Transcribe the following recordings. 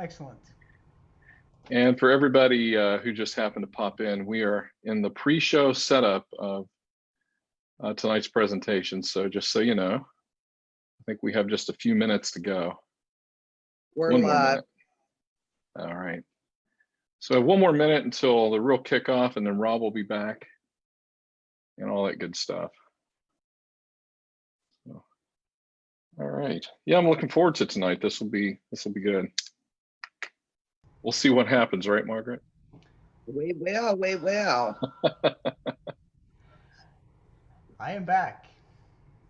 Excellent. And for everybody who just happened to pop in, we are in the pre-show setup of tonight's presentation. So just so you know, I think we have just a few minutes to go. We're One more live. minute. All right. So one more minute until the real kickoff, and then Rob will be back and all that good stuff. So, all right. Yeah, I'm looking forward to tonight. This will be good. We'll see what happens, right, Margaret? We will. I am back.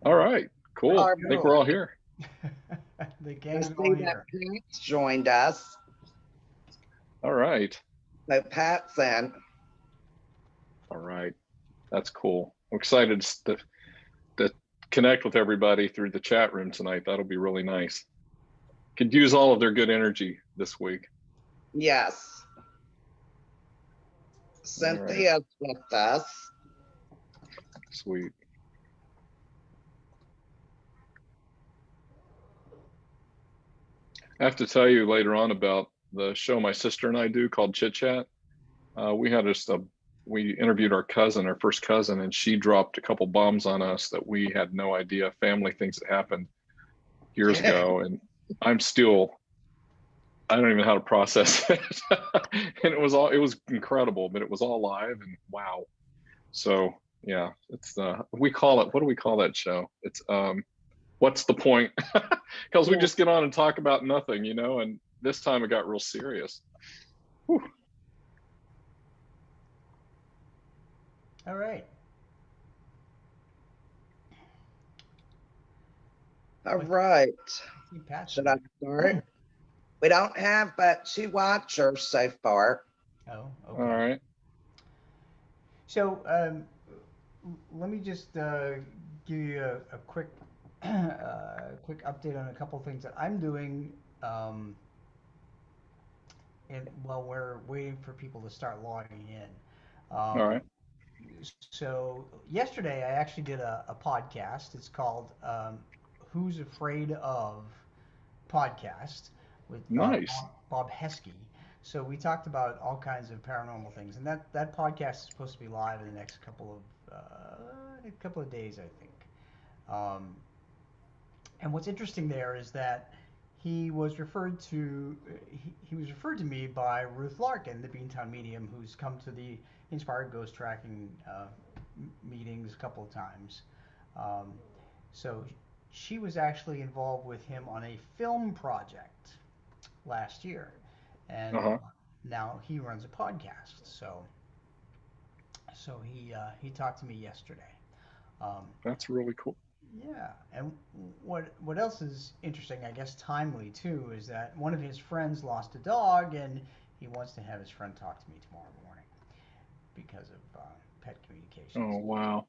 All right, cool. I think we're all here. The gang's I all see that here. Pat's joined us. All right. So Pat's in. All right. That's cool. I'm excited to connect with everybody through the chat room tonight. That'll be really nice. Could use all of their good energy this week. Yes. Cynthia's with us. Sweet. I have to tell you later on about the show my sister and I do called Chit Chat. We interviewed our first cousin, and she dropped a couple bombs on us that we had no idea, family things that happened years ago. And I don't even know how to process it. And it was incredible, but it was all live and wow. So yeah, it's what do we call that show? It's what's the point? Because we just get on and talk about nothing, and this time it got real serious. Whew. All right. All right. Should I start? We don't have but 2 watchers so far. Oh, okay. All right. So let me just give you a quick update on a couple of things that I'm doing. And while we're waiting for people to start logging in. All right. So yesterday I actually did a podcast. It's called Who's Afraid of Podcast with Nice. Bob Heskey. So we talked about all kinds of paranormal things, and that podcast is supposed to be live in the next couple of days, I think. And what's interesting there is that he was referred to me by Ruth Larkin, the Beantown medium, who's come to the Inspired Ghost Tracking meetings a couple of times. So she was actually involved with him on a film project last year, and now he runs a podcast. So he talked to me yesterday. That's really cool. Yeah, and what else is interesting, I guess timely too, is that one of his friends lost a dog, and he wants to have his friend talk to me tomorrow morning because of pet communications. Oh, wow.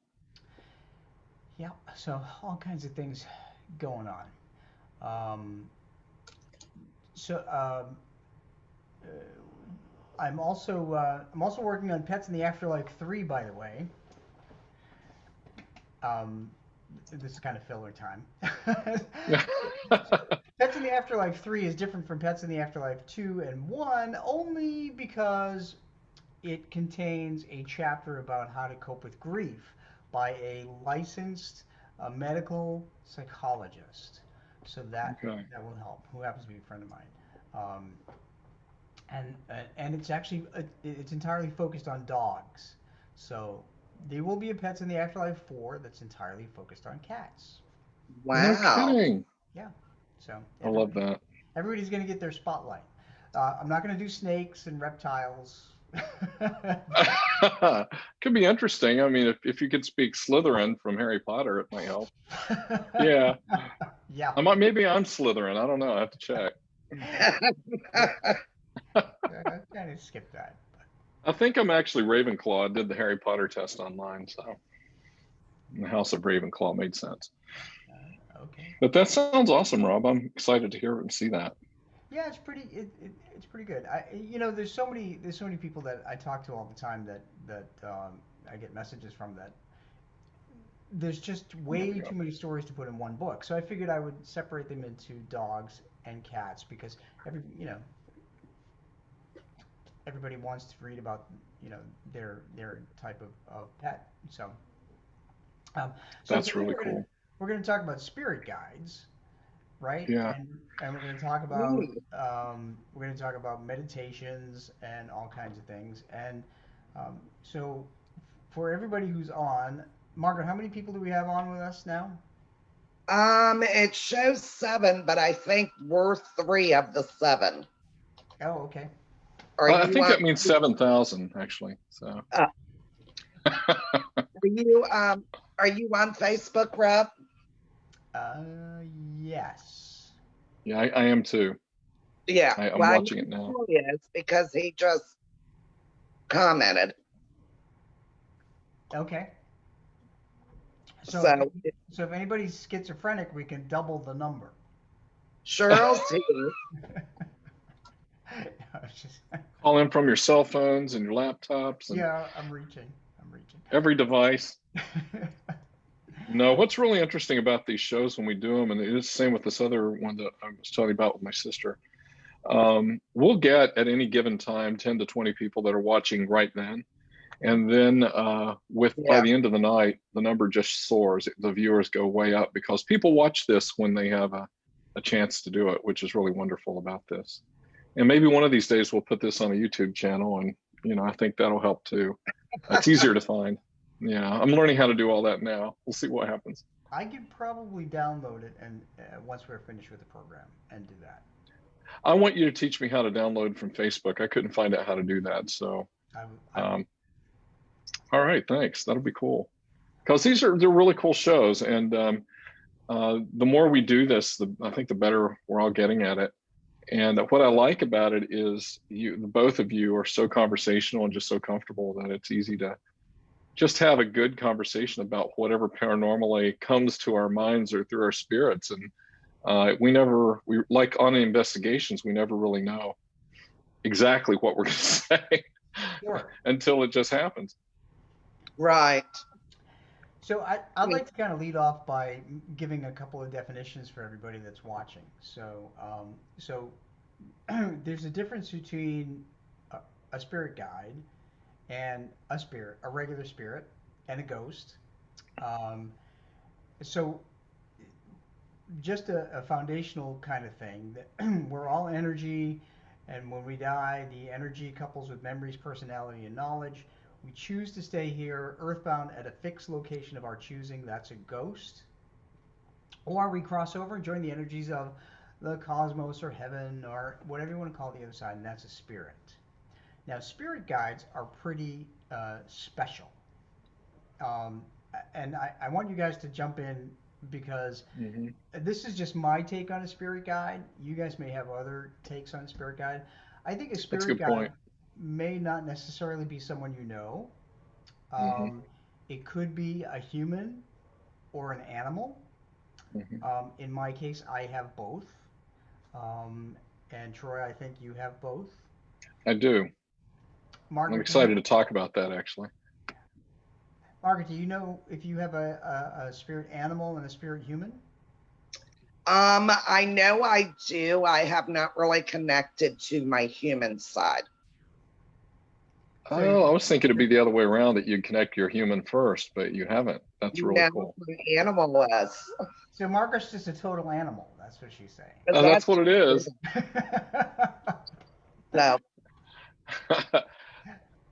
Yeah, so all kinds of things going on. I'm also working on Pets in the Afterlife 3, by the way. This is kind of filler time. Pets in the Afterlife 3 is different from Pets in the Afterlife 2 and 1 only because it contains a chapter about how to cope with grief by a licensed medical psychologist. So that will help, who happens to be a friend of mine. And it's actually it's entirely focused on dogs. So there will be a Pets in the Afterlife 4 that's entirely focused on cats. Wow. No kidding. Yeah. So I love that. Everybody's going to get their spotlight. I'm not going to do snakes and reptiles. Could be interesting. I mean, if you could speak Slytherin from Harry Potter, it might help. Yeah. Yeah. Maybe I'm Slytherin. I don't know. I have to check. I kind of skipped that. I think I'm actually Ravenclaw. I did the Harry Potter test online, so the House of Ravenclaw made sense. Okay. But that sounds awesome, Rob. I'm excited to hear and see that. Yeah, it's pretty. It's pretty good. There's so many people that I talk to all the time that I get messages from that. There's just way too many stories to put in one book. So I figured I would separate them into dogs and cats because everybody wants to read about, their type of pet. Um, so That's today really cool. we're gonna talk about spirit guides, right? Yeah, And we're gonna talk about meditations and all kinds of things. And so for everybody who's on, Margaret, how many people do we have on with us now? It shows 7, but I think we're 3 of the 7. Oh, okay. I think that means 7,000 actually. So. Are you on Facebook, Rob? Yes. Yeah, I am too. Yeah, I'm watching it now. Yes, because he just commented. Okay. So if anybody's schizophrenic, we can double the number. Cheryl's here. Call in from your cell phones and your laptops. And yeah, I'm reaching. Every device. No, what's really interesting about these shows when we do them, and it is the same with this other one that I was telling you about with my sister. We'll get at any given time 10 to 20 people that are watching right then. And then by the end of the night, the number just soars. The viewers go way up because people watch this when they have a chance to do it, which is really wonderful about this. And maybe one of these days we'll put this on a YouTube channel, and I think that'll help too. It's easier to find. Yeah, I'm learning how to do all that now. We'll see what happens. I could probably download it and once we're finished with the program and do that. I want you to teach me how to download from Facebook. I couldn't find out how to do that. So, all right, thanks. That'll be cool. Because they're really cool shows, and the more we do this, I think the better we're all getting at it. And what I like about it is both of you are so conversational and just so comfortable that it's easy to just have a good conversation about whatever paranormally comes to our minds or through our spirits. And we like on the investigations, we never really know exactly what we're going to say until it just happens. Right. So I'd like to kind of lead off by giving a couple of definitions for everybody that's watching. So there's a difference between a spirit guide and a regular spirit, and a ghost. So just a foundational kind of thing that we're all energy, and when we die, the energy couples with memories, personality, and knowledge. We choose to stay here, earthbound, at a fixed location of our choosing. That's a ghost. Or we cross over and join the energies of the cosmos or heaven or whatever you want to call the other side, and that's a spirit. Now, spirit guides are pretty special. And I want you guys to jump in because this is just my take on a spirit guide. You guys may have other takes on a spirit guide. I think a spirit guide may not necessarily be someone you know. It could be a human or an animal. In my case, I have both. And Troy, I think you have both. I do. Margaret, I'm excited to talk about that, actually. Margaret, do you know if you have a spirit animal and a spirit human? I know I do. I have not really connected to my human side. Oh, I was thinking it'd be the other way around, that you'd connect your human first, but you haven't. That's really cool. My animal was. So Margaret's just a total animal. That's what she's saying. That's what it is. No.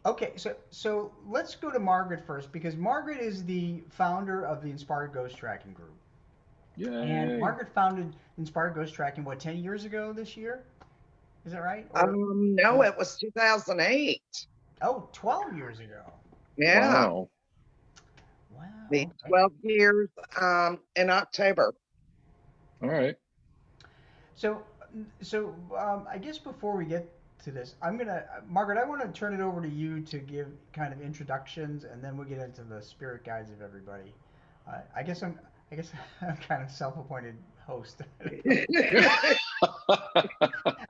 Okay, so let's go to Margaret first, because Margaret is the founder of the Inspired Ghost Tracking Group. Yay. And Margaret founded Inspired Ghost Tracking, 10 years ago this year? Is that right? No, it was 2008. Oh, 12 years ago. Yeah. Wow. 12 years in October. All right. So I guess before we get to this, Margaret, I want to turn it over to you to give kind of introductions, and then we'll get into the spirit guides of everybody. I guess I'm kind of self-appointed host.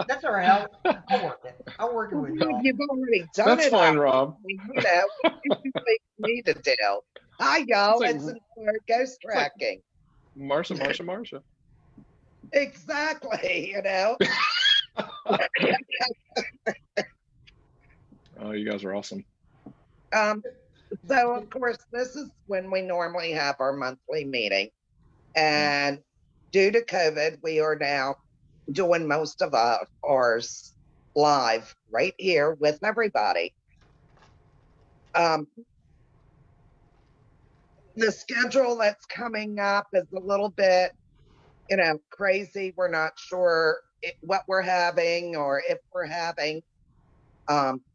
That's all right. I'll work it. I'll work it with you. You've already done That's it. That's fine, Rob. You need to do. Hi, y'all. It's Inspired Ghost Tracking. Marsha. Exactly. guys are awesome. So of course, this is when we normally have our monthly meeting. And due to COVID, we are now doing most of ours live right here with everybody. The schedule that's coming up is a little bit, crazy. We're not sure what we're having or if we're having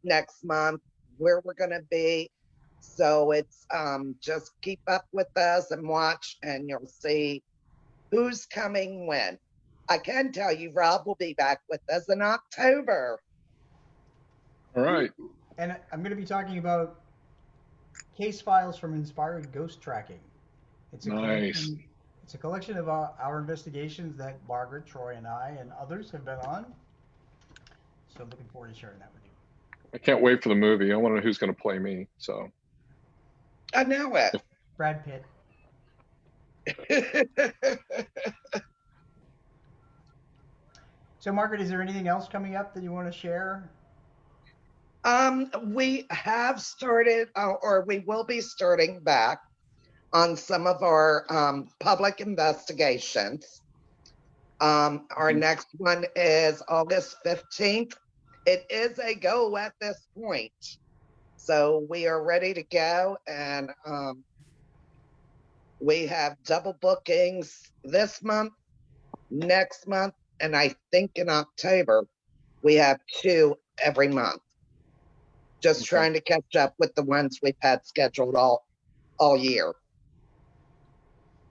next month, where we're going to be. So it's just keep up with us and watch, and you'll see who's coming when. I can tell you Rob will be back with us in October. All right. And I'm going to be talking about case files from Inspired Ghost Tracking. It's a Nice. collection of our investigations that Margaret, Troy, and I and others have been on. So I'm looking forward to sharing that with you. I can't wait for the movie. I want to know who's going to play me. So I know it. Brad Pitt. So Margaret, is there anything else coming up that you want to share? We have started, or we will be starting back on some of our public investigations. Our next one is August 15th. It is a go at this point. So we are ready to go, and we have double bookings this month, next month, and I think in October we have 2 every month. Just trying to catch up with the ones we've had scheduled all year.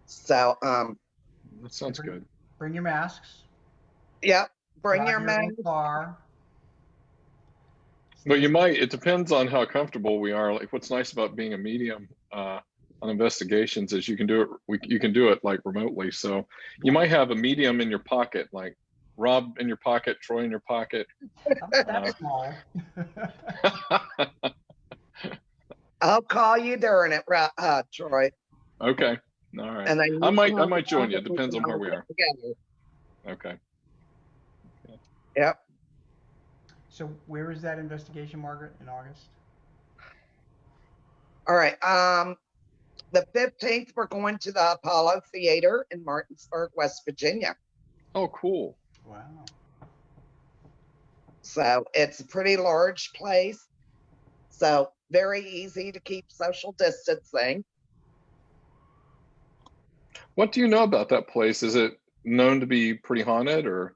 So that sounds good. Bring your masks. Yep, bring your masks. Car. But it depends on how comfortable we are. Like, what's nice about being a medium on investigations is you can do it like remotely. So you might have a medium in your pocket, like Rob in your pocket, Troy in your pocket. That's small. I'll call you during it, Troy. Okay. All right. And I might join you. It depends on where we are. Together. Okay. Yep. So where is that investigation, Margaret, in August? All right. The 15th, we're going to the Apollo Theater in Martinsburg, West Virginia. Oh, cool. Wow. So it's a pretty large place. So very easy to keep social distancing. What do you know about that place? Is it known to be pretty haunted, or?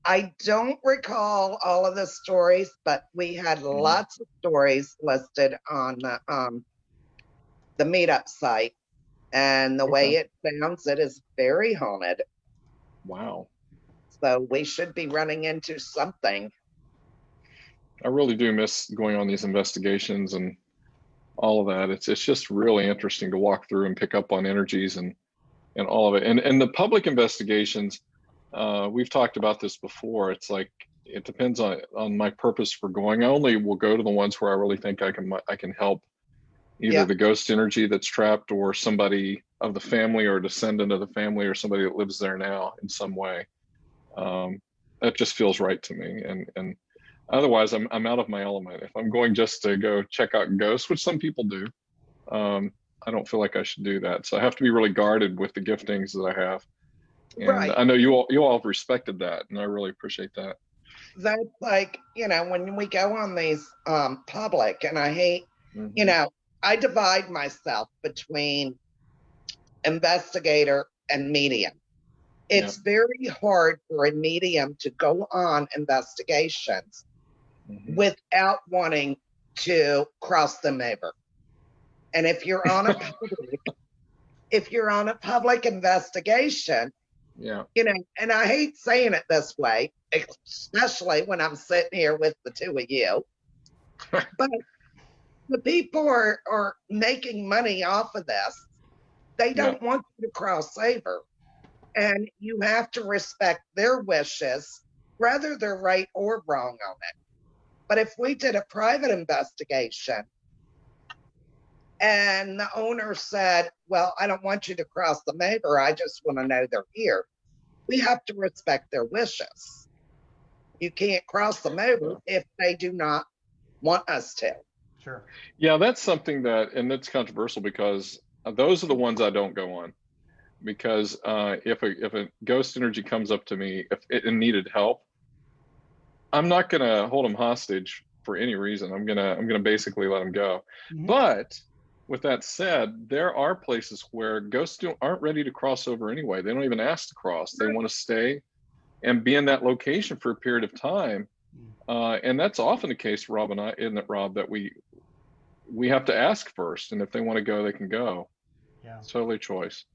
I don't recall all of the stories, but we had lots of stories listed on the meetup site. And the way it sounds, it is very haunted. Wow. So we should be running into something. I really do miss going on these investigations and all of that. It's just really interesting to walk through and pick up on energies and all of it. And the public investigations, we've talked about this before. It's like, it depends on my purpose for going. I only will go to the ones where I really think I can help either the ghost energy that's trapped, or somebody of the family, or a descendant of the family, or somebody that lives there now in some way. That just feels right to me. And otherwise I'm out of my element. If I'm going just to go check out ghosts, which some people do, I don't feel like I should do that. So I have to be really guarded with the giftings that I have. And I know you all have respected that, and I really appreciate that. That's like, when we go on these public, and I hate, I divide myself between investigator and medium. It's very hard for a medium to go on investigations without wanting to cross them over. And if you're on a public investigation, and I hate saying it this way, especially when I'm sitting here with the two of you, but the people are making money off of this. They don't want you to cross over. And you have to respect their wishes, whether they're right or wrong on it. But if we did a private investigation and the owner said, well, I don't want you to cross them over, I just want to know they're here, we have to respect their wishes. You can't cross them over if they do not want us to. Sure. Yeah, that's something that, and that's controversial because those are the ones I don't go on. Because if a ghost energy comes up to me if it needed help, I'm not gonna hold them hostage for any reason. I'm gonna basically let them go. Mm-hmm. But with that said, there are places where ghosts aren't ready to cross over anyway. They don't even ask to cross. They want to stay and be in that location for a period of time. And that's often the case, Rob and I, isn't it, Rob, that we have to ask first, and if they want to go, they can go. Yeah. It's totally choice.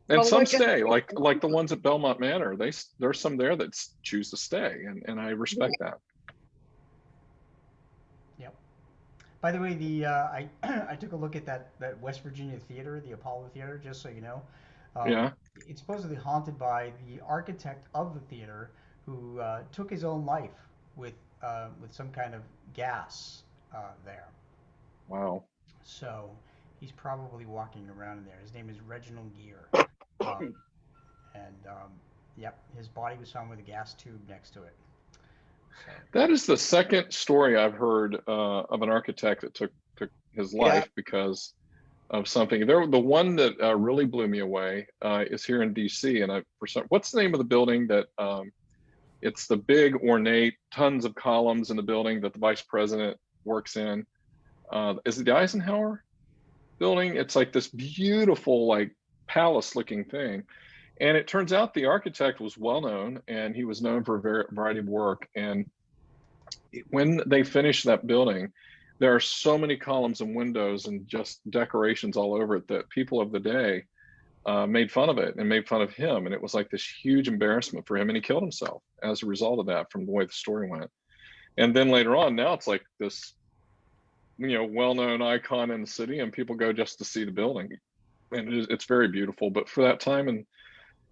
And some stay, like the ones at Belmont Manor. There's some there that choose to stay, and I respect that. Yep. By the way, I took a look at that West Virginia theater, the Apollo Theater, just so you know. Yeah. It's supposedly haunted by the architect of the theater, who took his own life with some kind of gas there. Wow. So he's probably walking around in there. His name is Reginald Gear. Yep, his body was found with a gas tube next to it. So. That is the second story I've heard of an architect that took his life because of something. The one that really blew me away is here in D.C. And what's the name of the building that it's the big ornate, tons of columns in the building that the vice president works in? Is it the Eisenhower building? It's like this beautiful, like palace-looking thing. And it turns out the architect was well known, and he was known for a variety of work. And when they finished that building, there are so many columns and windows and just decorations all over it that people of the day made fun of it and made fun of him. And it was like this huge embarrassment for him. And he killed himself as a result of that, from the way the story went. And then later on, now it's like this, well-known icon in the city, and people go just to see the building. And it's very beautiful. But for that time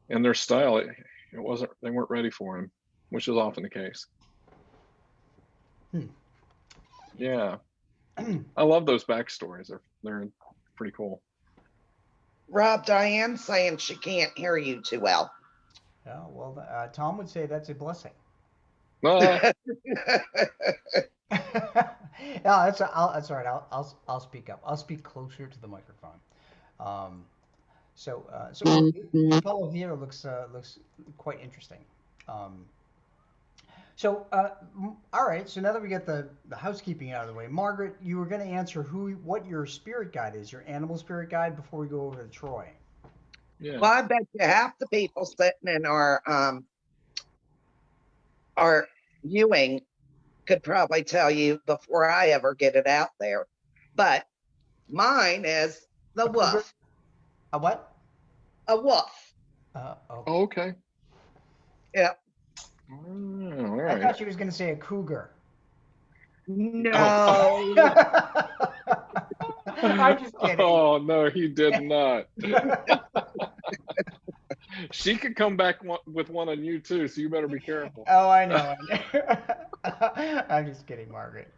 and their style, it wasn't. They weren't ready for him, which is often the case. Yeah, I love those backstories. They're pretty cool. Rob, Diane's saying she can't hear you too well. Oh, well, Tom would say that's a blessing. Well, no, that's all right. I'll speak up. I'll speak closer to the microphone. So Apollo Theater looks quite interesting. All right. So now that we get the housekeeping out of the way, Margaret, you were going to answer what your spirit guide is, your animal spirit guide, before we go over to Troy. Yeah. Well, I bet you half the people sitting in our viewing could probably tell you before I ever get it out there. But mine is the wolf. A what? A wolf. Okay. Oh, okay. Yeah. All right. I thought she was going to say a cougar. No. I'm just kidding. Oh, no, he did not. She could come back with one on you, too, so you better be careful. Oh, I know. I'm just kidding, Margaret.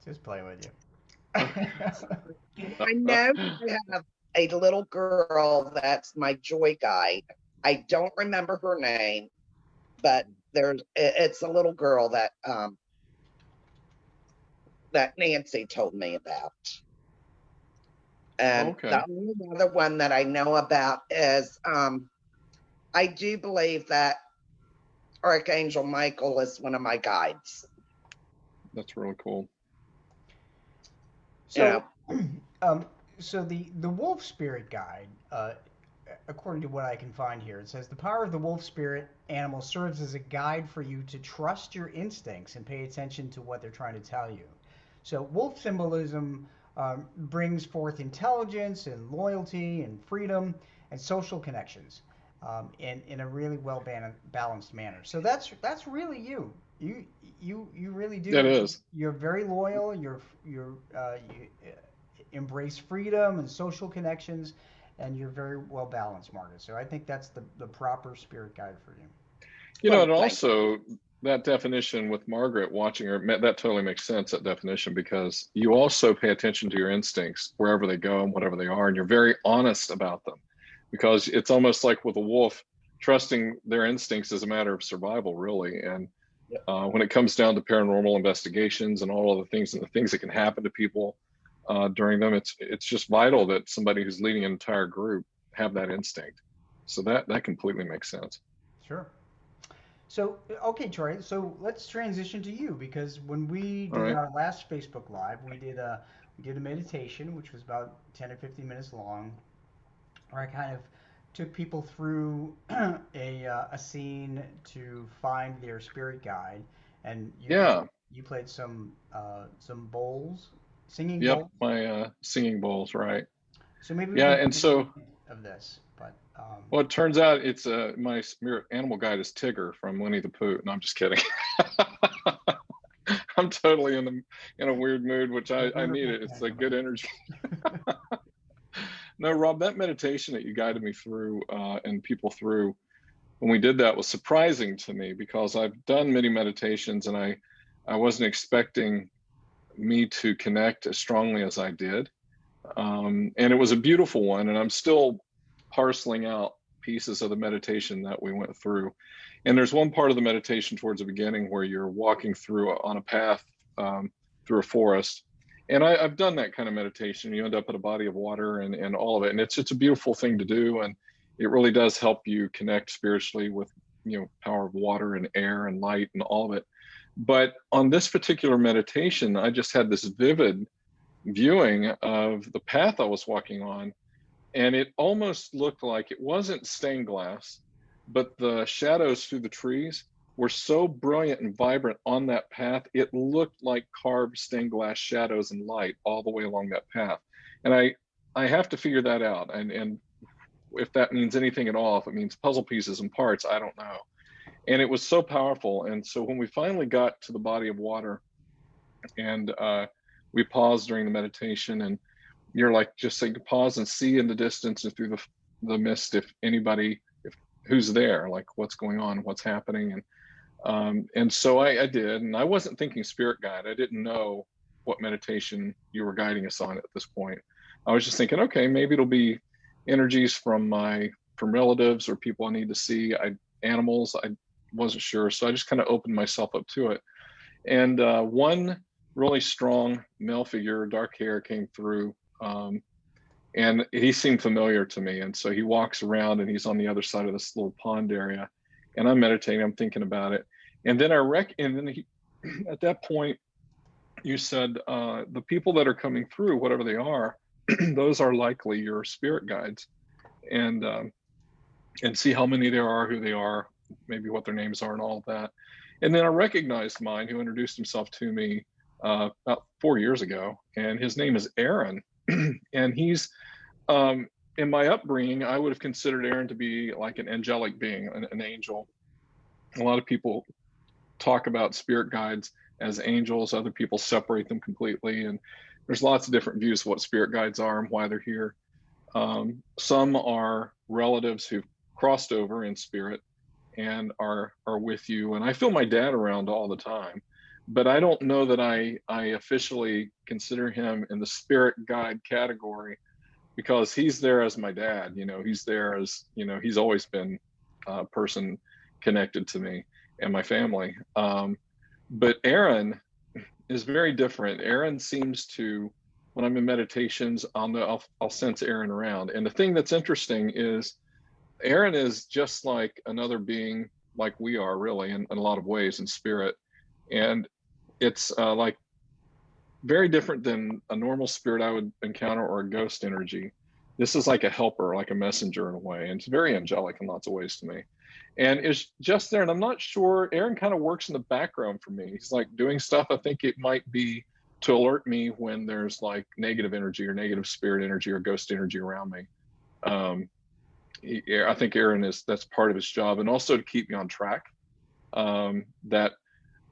Just playing with you. I know I have a little girl that's my joy guide. I don't remember her name, but it's a little girl that that Nancy told me about. And the only other one that I know about is I do believe that Archangel Michael is one of my guides. That's really cool. So, so the wolf spirit guide, according to what I can find here, it says the power of the wolf spirit animal serves as a guide for you to trust your instincts and pay attention to what they're trying to tell you. So wolf symbolism brings forth intelligence and loyalty and freedom and social connections in a really well balanced manner. So that's really you. You really do. It is. You're very loyal. You embrace freedom and social connections, and you're very well balanced, Margaret. So I think that's the proper spirit guide for you. And also that definition with Margaret watching her, that totally makes sense, that definition, because you also pay attention to your instincts wherever they go and whatever they are, and you're very honest about them, because it's almost like with a wolf, trusting their instincts is a matter of survival, really. And When it comes down to paranormal investigations and all of the things that can happen to people during them, it's just vital that somebody who's leading an entire group have that instinct. So that completely makes sense. Sure. So, okay, Troy, so let's transition to you, because when we All did right. our last Facebook Live, we did a meditation, which was about 10 or 15 minutes long, where I kind of took people through a scene to find their spirit guide, and Yeah. you played some bowls, singing Yep. bowls. My singing bowls, right? So maybe we Yeah. can And finish so, of this, but well, it turns out it's my spirit animal guide is Tigger from Winnie the Pooh. No, I'm just kidding. I'm totally in a weird mood, which a I need wonderful it. It's like good gentleman. energy. No, Rob, that meditation that you guided me through and people through when we did that was surprising to me, because I've done many meditations and I wasn't expecting me to connect as strongly as I did. And it was a beautiful one, and I'm still parceling out pieces of the meditation that we went through. And there's one part of the meditation towards the beginning where you're walking through on a path through a forest. And I've done that kind of meditation. You end up at a body of water and all of it. And it's a beautiful thing to do. And it really does help you connect spiritually with, power of water and air and light and all of it. But on this particular meditation, I just had this vivid viewing of the path I was walking on. And it almost looked like it wasn't stained glass, but the shadows through the trees were so brilliant and vibrant on that path. It looked like carved stained glass shadows and light all the way along that path. And I have to figure that out. And if that means anything at all, if it means puzzle pieces and parts, I don't know. And it was so powerful. And so when we finally got to the body of water and we paused during the meditation, and you're like, just say pause and see in the distance and through the mist if anybody who's there, like what's going on, what's happening. And so I did, and I wasn't thinking spirit guide. I didn't know what meditation you were guiding us on at this point. I was just thinking, okay, maybe it'll be energies from relatives or people I need to see. Animals, I wasn't sure, so I just kind of opened myself up to it. And one really strong male figure, dark hair, came through, and he seemed familiar to me. And so he walks around, and he's on the other side of this little pond area, and I'm meditating, I'm thinking about it. And then he, at that point, you said, the people that are coming through, whatever they are, those are likely your spirit guides, and see how many there are, who they are, maybe what their names are, and all of that. And then I recognized mine, who introduced himself to me about 4 years ago, and his name is Aaron. And he's, in my upbringing, I would have considered Aaron to be like an angelic being, an angel. A lot of people talk about spirit guides as angels. Other people separate them completely. And there's lots of different views of what spirit guides are and why they're here. Some are relatives who've crossed over in spirit and are with you. And I feel my dad around all the time, but I don't know that I officially consider him in the spirit guide category, because he's there as my dad. He's there as, he's always been a person connected to me and my family. But Aaron is very different. Aaron seems to, when I'm in meditations, I'll sense Aaron around. And the thing that's interesting is Aaron is just like another being, like we are really in a lot of ways in spirit. And it's like very different than a normal spirit I would encounter, or a ghost energy. This is like a helper, like a messenger in a way. And it's very angelic in lots of ways to me. And it's just there. And I'm not sure, Aaron kind of works in the background for me. He's like doing stuff. I think it might be to alert me when there's like negative energy or negative spirit energy or ghost energy around me. I think Aaron that's part of his job, and also to keep me on track. That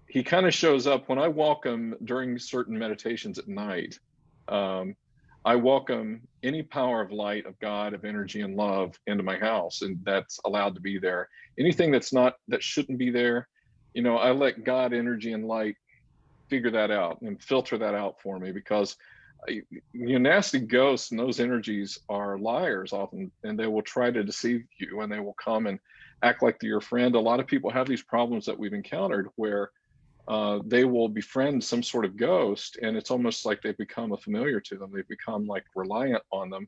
he kind of shows up when I welcome during certain meditations at night. I welcome any power of light, of God, of energy and love into my house, and that's allowed to be there. Anything that shouldn't be there, I let God, energy and light figure that out and filter that out for me, because nasty ghosts and those energies are liars often, and they will try to deceive you, and they will come and act like they're your friend. A lot of people have these problems that we've encountered where they will befriend some sort of ghost, and it's almost like they become a familiar to them. They become like reliant on them.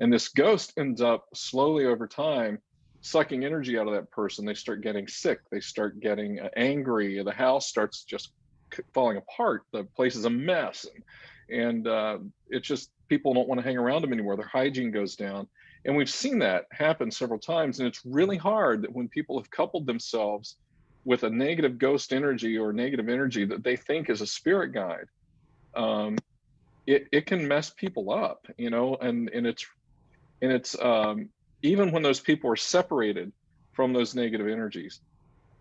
And this ghost ends up slowly over time sucking energy out of that person. They start getting sick. They start getting angry. The house starts just falling apart. The place is a mess. And it's just, people don't want to hang around them anymore. Their hygiene goes down. And we've seen that happen several times. And it's really hard that when people have coupled themselves with a negative ghost energy or negative energy that they think is a spirit guide, it can mess people up, you know, and it's even when those people are separated from those negative energies,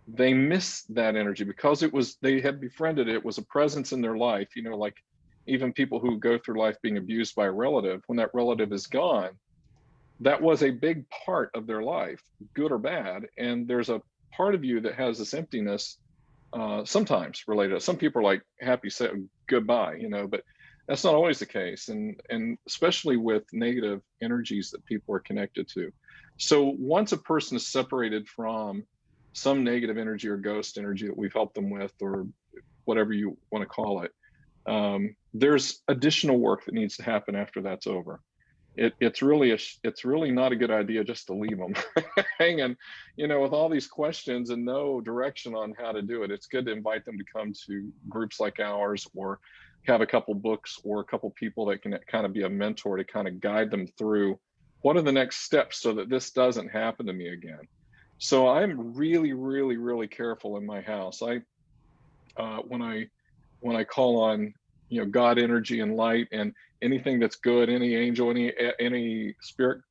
they miss that energy because they had befriended it. It was a presence in their life, you know, like even people who go through life being abused by a relative, when that relative is gone, that was a big part of their life, good or bad. And there's a part of you that has this emptiness, sometimes related. Some people are like happy say goodbye, you know, but that's not always the case, and especially with negative energies that people are connected to. So once a person is separated from some negative energy or ghost energy that we've helped them with, or whatever you want to call it, there's additional work that needs to happen after that's over. It's really not a good idea just to leave them hanging, you know, with all these questions and no direction on how to do it. It's good to invite them to come to groups like ours, or have a couple books or a couple people that can kind of be a mentor to kind of guide them through what are the next steps so that this doesn't happen to me again. So I'm really, really, really careful in my house. When I call on, you know, God energy and light and anything that's good, any angel, any spirit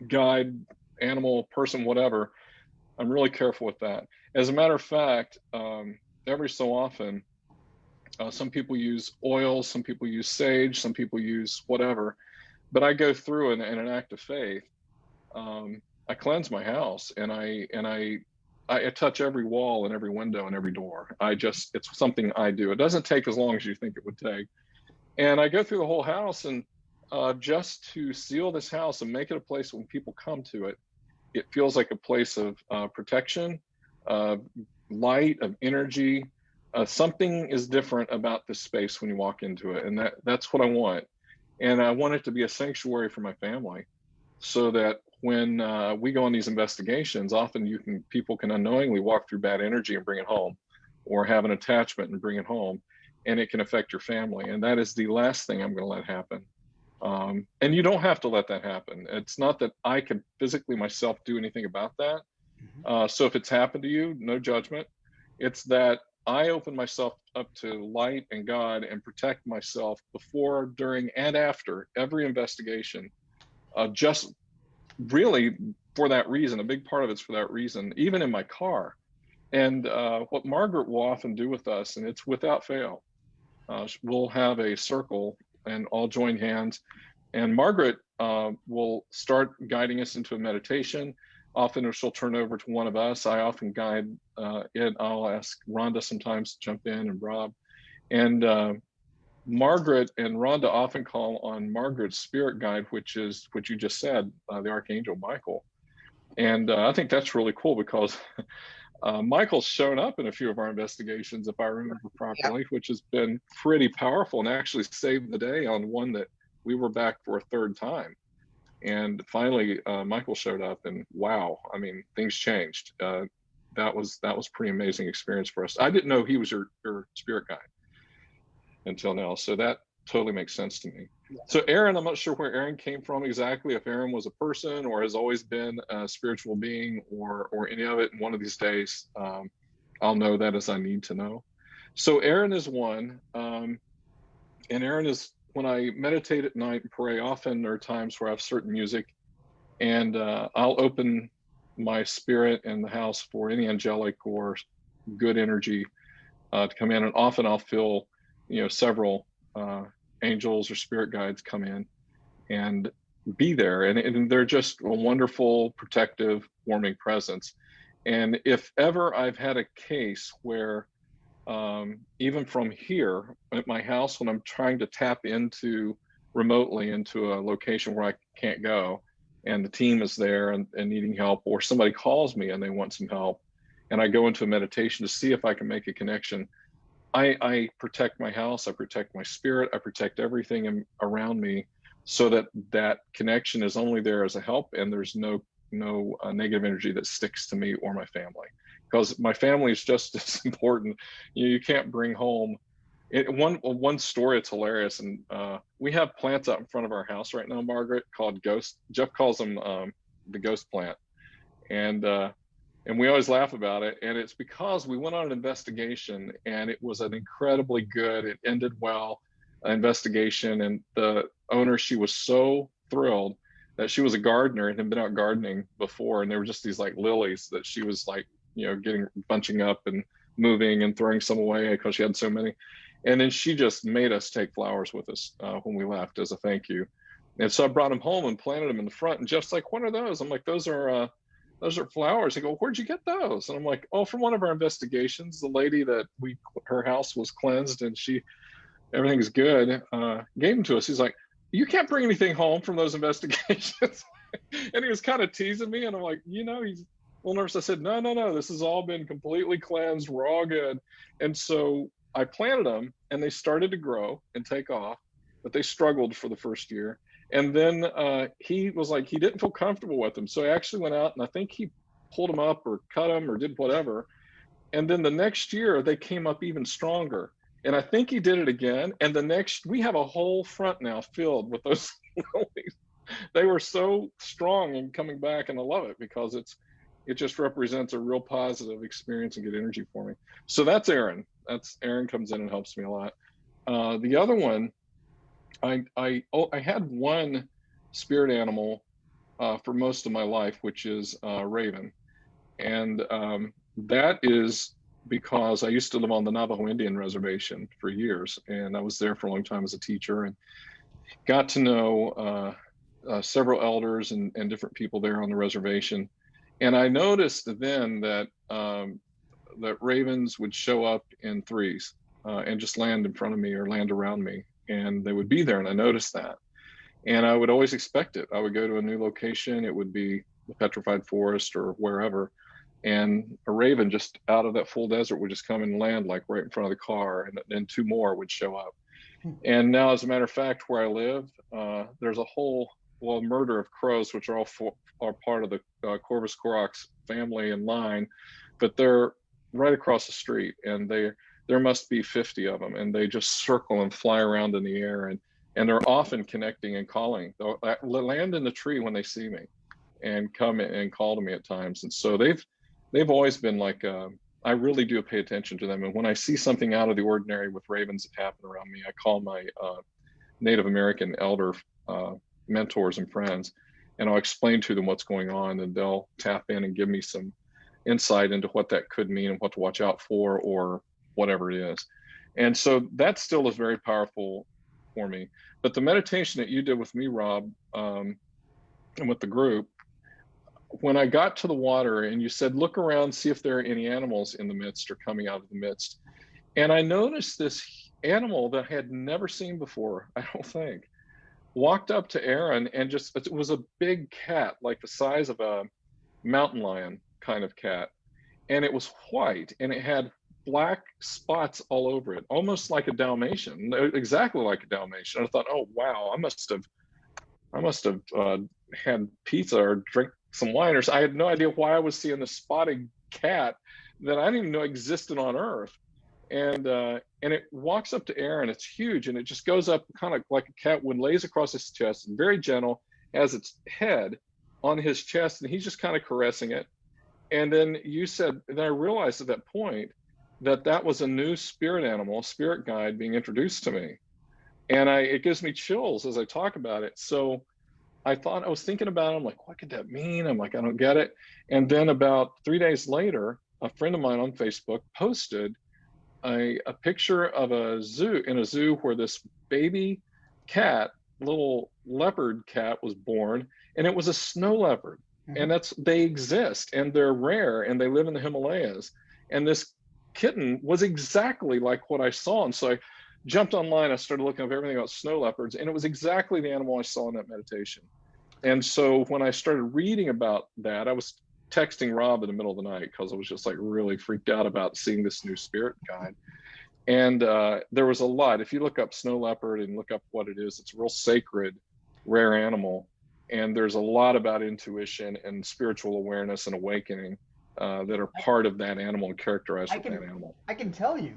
guide, animal, person, whatever, I'm really careful with that. As a matter of fact, every so often, some people use oils, some people use sage, some people use whatever, but I go through in an act of faith. I cleanse my house, and I touch every wall and every window and every door. It's something I do. It doesn't take as long as you think it would take. And I go through the whole house, and just to seal this house and make it a place when people come to it, it feels like a place of protection, light, of energy. Something is different about this space when you walk into it, and that's what I want. And I want it to be a sanctuary for my family, so that when we go on these investigations, often people can unknowingly walk through bad energy and bring it home, or have an attachment and bring it home, and it can affect your family. And that is the last thing I'm going to let happen. And you don't have to let that happen. It's not that I can physically myself do anything about that. So if it's happened to you, no judgment. It's that I open myself up to light and God and protect myself before, during, and after every investigation, just really for that reason. A big part of it's for that reason, even in my car. And what Margaret will often do with us, and it's without fail, we'll have a circle and all join hands. And Margaret will start guiding us into a meditation. Often she'll turn over to one of us. I often guide it. I'll ask Rhonda sometimes to jump in, and Rob. And Margaret and Rhonda often call on Margaret's spirit guide, which is what you just said, the Archangel Michael. And I think that's really cool because Michael's shown up in a few of our investigations, if I remember properly, which has been pretty powerful and actually saved the day on one that we were back for a third time. And finally, Michael showed up, and wow, I mean, things changed. That was pretty amazing experience for us. I didn't know he was your spirit guide until now, so that totally makes sense to me. So Aaron, I'm not sure where Aaron came from exactly, if Aaron was a person or has always been a spiritual being or any of it. And one of these days, I'll know that as I need to know. So Aaron is one, and Aaron is, when I meditate at night and pray, often there are times where I have certain music, and I'll open my spirit in the house for any angelic or good energy to come in. And often I'll feel, you know, several angels or spirit guides come in and be there. And they're just a wonderful, protective, warming presence. And if ever I've had a case where even from here at my house, when I'm trying to tap into remotely into a location where I can't go, and the team is there and needing help, or somebody calls me and they want some help, and I go into a meditation to see if I can make a connection, I protect my house, I protect my spirit, I protect everything around me, so that that connection is only there as a help, and there's no negative energy that sticks to me or my family, because my family is just as important. You can't bring home one story. It's hilarious, and we have plants out in front of our house right now, Margaret, called ghost. Jeff calls them the ghost plant, and we always laugh about it. And it's because we went on an investigation, and it was an incredibly good, it ended well, investigation. And the owner, she was so thrilled that she was a gardener and had been out gardening before. And there were just these like lilies that she was like, getting bunching up and moving and throwing some away because she had so many. And then she just made us take flowers with us when we left as a thank you. And so I brought them home and planted them in the front. And Jeff's like, "What are those?" I'm like, those are flowers." He go, "Where'd you get those?" And I'm like, "Oh, from one of our investigations. The lady that her house was cleansed and everything's good, gave them to us." He's like, "You can't bring anything home from those investigations." And he was kind of teasing me. And I'm like, he's a little nervous. I said, no, this has all been completely cleansed. We're all good. And so I planted them, and they started to grow and take off, but they struggled for the first year. And then he was like, he didn't feel comfortable with them. So I actually went out and I think he pulled them up or cut them or did whatever. And then the next year they came up even stronger. And I think he did it again. And we have a whole front now filled with those lilies. They were so strong and coming back, and I love it because it just represents a real positive experience and good energy for me. So that's Aaron. Aaron comes in and helps me a lot. The other one, I had one spirit animal for most of my life, which is raven. And that is because I used to live on the Navajo Indian reservation for years. And I was there for a long time as a teacher, and got to know several elders and different people there on the reservation. And I noticed then that ravens would show up in threes and just land in front of me or land around me, and they would be there. And I noticed that, and I would always expect it. I would go to a new location. It would be the petrified forest or wherever, and a raven just out of that full desert would just come and land like right in front of the car, and then two more would show up. And now, as a matter of fact, where I live, there's a whole murder of crows, which are part of the Corvus corax family and line, but they're right across the street, and there must be 50 of them, and they just circle and fly around in the air, and they're often connecting and calling. They'll land in the tree when they see me and come and call to me at times. And so they've always been like, I really do pay attention to them. And when I see something out of the ordinary with ravens that happen around me, I call my Native American elder mentors and friends, and I'll explain to them what's going on, and they'll tap in and give me some insight into what that could mean and what to watch out for, or whatever it is. And so that still is very powerful for me. But the meditation that you did with me, Rob, and with the group, when I got to the water and you said, look around, see if there are any animals in the midst or coming out of the midst. And I noticed this animal that I had never seen before, I don't think, walked up to Aaron, and it was a big cat, like the size of a mountain lion kind of cat. And it was white, and it had black spots all over it, almost like a Dalmatian, exactly like a Dalmatian. I thought, oh, wow, I must have had pizza or drink some wine, or I had no idea why I was seeing this spotted cat that I didn't even know existed on Earth. And it walks up to Aaron. It's huge, and it just goes up kind of like a cat would, lays across his chest, very gentle, has its head on his chest, and he's just kind of caressing it. And then you said, and I realized at that point that was a new spirit animal, spirit guide being introduced to me. And it gives me chills as I talk about it. So I was thinking about it. I'm like, what could that mean? I'm like, I don't get it. And then about 3 days later, a friend of mine on Facebook posted a picture of a zoo where this baby cat, little leopard cat, was born, and it was a snow leopard. Mm-hmm. And they exist, and they're rare, and they live in the Himalayas. And this kitten was exactly like what I saw. And so I jumped online, I started looking up everything about snow leopards, and it was exactly the animal I saw in that meditation. And so when I started reading about that, I was texting Rob in the middle of the night because I was just like really freaked out about seeing this new spirit guide. And there was a lot. If you look up snow leopard and look up what it is, it's a real sacred, rare animal. And there's a lot about intuition and spiritual awareness and awakening that are part of that animal and characterized with that animal. I can tell you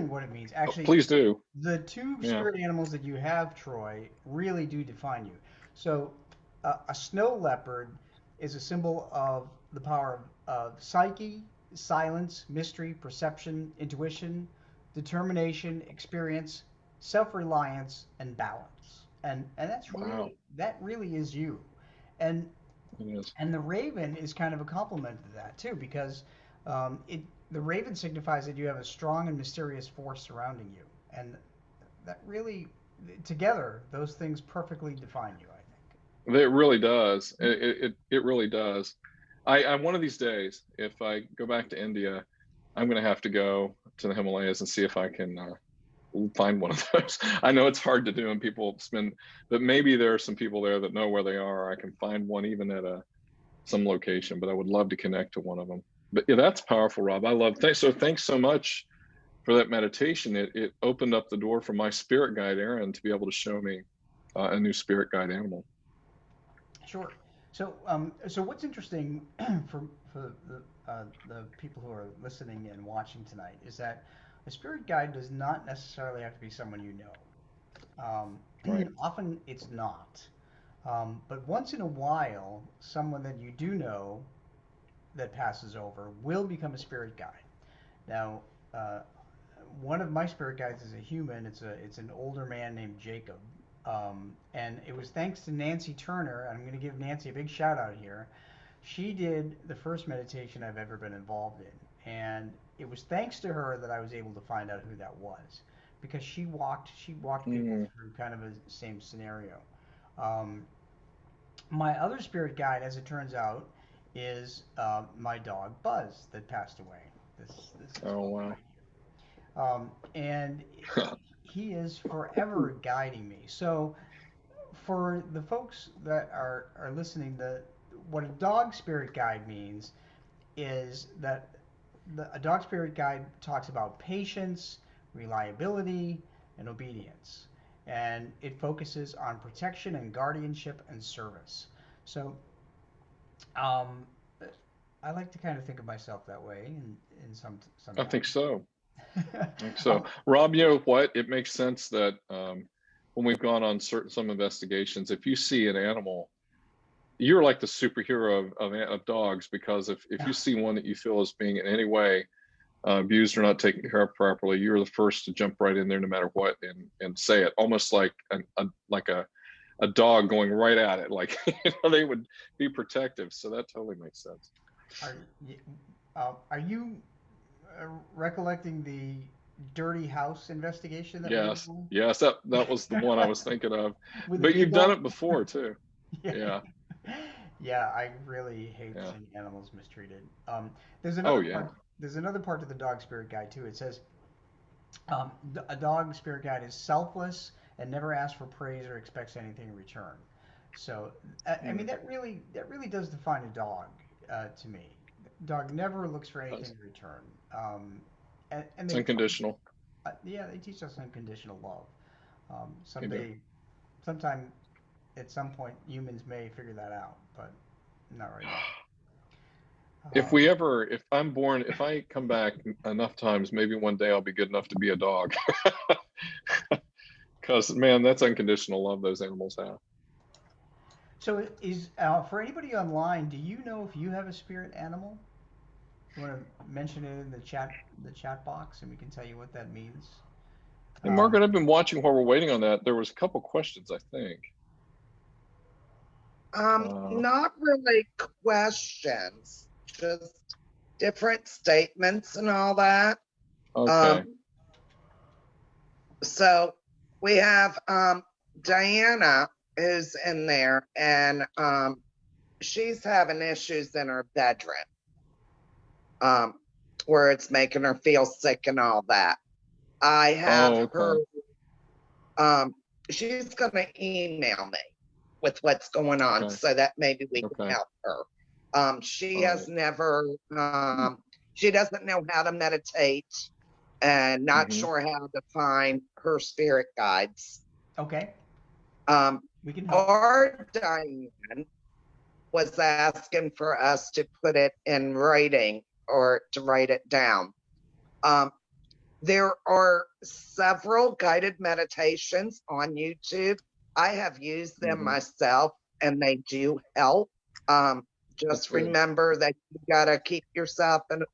what it means. Actually, please do. The two spirit animals that you have, Troy, really do define you. So a snow leopard is a symbol of the power of psyche, silence, mystery, perception, intuition, determination, experience, self-reliance, and balance. And that's really that really is you. And and the raven is kind of a complement to that too, because the raven signifies that you have a strong and mysterious force surrounding you, and that really together those things perfectly define you, I think. It really does. It really does. I one of these days, if I go back to India, I'm going to have to go to the Himalayas and see if I can find one of those. I know it's hard to do, and people spend, but maybe there are some people there that know where they are. I can find one even at some location, but I would love to connect to one of them. But yeah, that's powerful, Rob. I love. Thanks so much for that meditation. It opened up the door for my spirit guide, Aaron, to be able to show me a new spirit guide animal. Sure. So, so what's interesting for the people who are listening and watching tonight is that a spirit guide does not necessarily have to be someone you know. Right. Often it's not. But once in a while, someone that you do know that passes over will become a spirit guide. Now, one of my spirit guides is a human. It's an older man named Jacob. And it was thanks to Nancy Turner. I'm going to give Nancy a big shout out here. She did the first meditation I've ever been involved in, and it was thanks to her that I was able to find out who that was, because she walked people through kind of a same scenario. My other spirit guide, as it turns out, is my dog Buzz that passed away. This oh wow! And he is forever guiding me. So for the folks that are listening, what a dog spirit guide means is that a dog spirit guide talks about patience, reliability, and obedience. And it focuses on protection and guardianship and service. So I like to kind of think of myself that way in some I think so. I think so. Rob, you know what? It makes sense that when we've gone on some investigations, if you see an animal, you're like the superhero of dogs, because if you see one that you feel is being in any way abused or not taken care of properly, you're the first to jump right in there no matter what and say it, almost like a dog going right at it, like they would be protective. So that totally makes sense. Are you recollecting the Dirty House investigation? Yes, that was the one I was thinking of. But you've done it before too. Yeah. Yeah, I really hate seeing animals mistreated. There's another part to the dog spirit guide too. It says a dog spirit guide is selfless and never asks for praise or expects anything in return. So I mean that really does define a dog to me. Dog never looks for anything in return. And it's unconditional. Yeah, they teach us unconditional love. Sometime at some point, humans may figure that out, but not right now. If I come back enough times, maybe one day I'll be good enough to be a dog. Because man, that's unconditional love those animals have. So is for anybody online, do you know if you have a spirit animal? You want to mention it in the chat box, and we can tell you what that means. Hey, Margaret, I've been watching while we're waiting on that. There was a couple questions, I think. Not really questions, just different statements and all that. Okay. So we have Diana who's in there, and she's having issues in her bedroom, where it's making her feel sick and all that. I have her. She's going to email me with what's going on, Okay. so that maybe we can Okay. help her. She All has right. never, she doesn't know how to meditate and not Mhm. sure how to find her spirit guides. Okay. We can help. Our Diane was asking for us to put it in writing or to write it down. There are several guided meditations on YouTube. I have used them Mhm. myself and they do help. That's Just good. remember that you gotta keep yourself in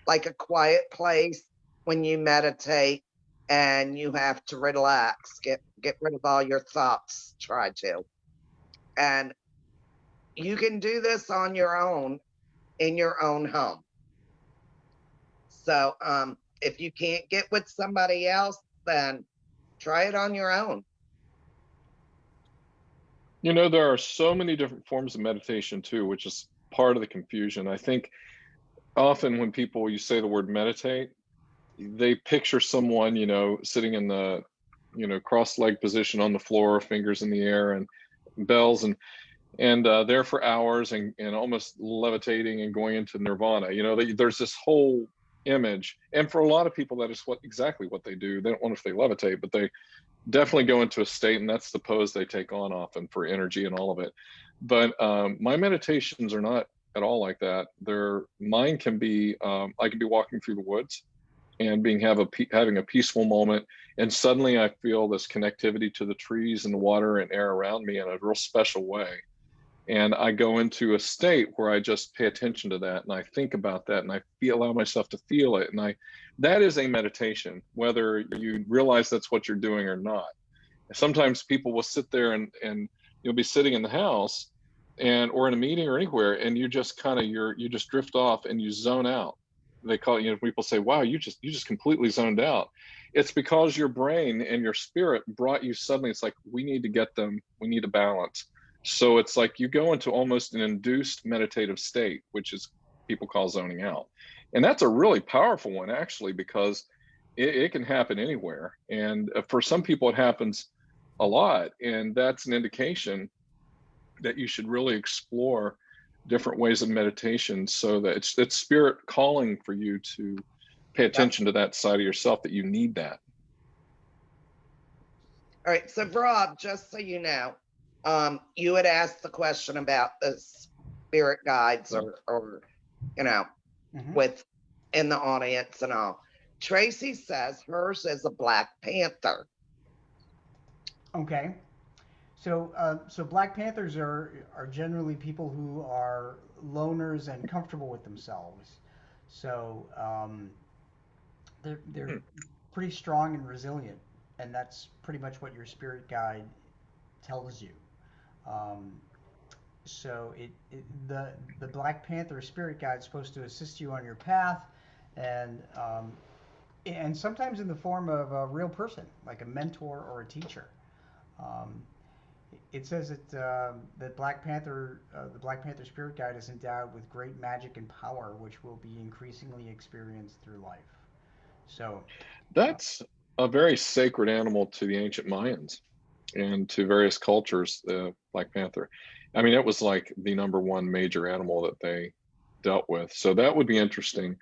like a quiet place when you meditate, and you have to relax, get rid of all your thoughts, try to. And you can do this on your own in your own home. So if you can't get with somebody else, then try it on your own. You know, there are so many different forms of meditation too, which is part of the confusion. I think often when people you say the word meditate, they picture someone, you know, sitting in the, you know, cross-leg position on the floor, fingers in the air and bells and there for hours and almost levitating and going into nirvana. You know, there's this whole image, and for a lot of people that is exactly what they do. They don't wonder if they levitate, but they definitely go into a state, and that's the pose they take on often for energy and all of it. But my meditations are not at all like that. Mine can be I can be walking through the woods and having a peaceful moment, and suddenly I feel this connectivity to the trees and the water and air around me in a real special way, and I go into a state where I just pay attention to that and I think about that and I allow myself to feel it, and that is a meditation, whether you realize that's what you're doing or not. Sometimes people will sit there and you'll be sitting in the house or in a meeting or anywhere, and you just kind of you just drift off and you zone out. They call it, you know, people say, wow, you just completely zoned out. It's because your brain and your spirit brought you suddenly, it's like we need to balance. So it's like you go into almost an induced meditative state, which is people call zoning out. And that's a really powerful one, actually, because it can happen anywhere. And for some people, it happens a lot. And that's an indication that you should really explore different ways of meditation, so that it's spirit calling for you to pay attention to that side of yourself, that you need that. All right. So Rob, just so you know, you had asked the question about the spirit guides or you know, with in the audience and all. Tracy says hers is a Black Panther. Okay. So Black Panthers are generally people who are loners and comfortable with themselves. So they're pretty strong and resilient, and that's pretty much what your spirit guide tells you. Um, so the Black Panther spirit guide is supposed to assist you on your path, and sometimes in the form of a real person, like a mentor or a teacher. Um, it says that the Black Panther spirit guide is endowed with great magic and power, which will be increasingly experienced through life. So, That's a very sacred animal to the ancient Mayans and to various cultures, the Black Panther. I mean, it was like the number one major animal that they dealt with. So that would be interesting,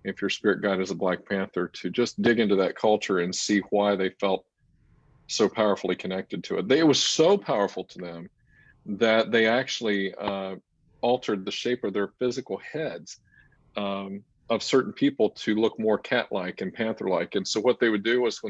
if your spirit guide is a Black Panther, to just dig into that culture and see why they felt so powerfully connected to it. It was so powerful to them that they actually altered the shape of their physical heads of certain people to look more cat-like and panther-like. And so what they would do was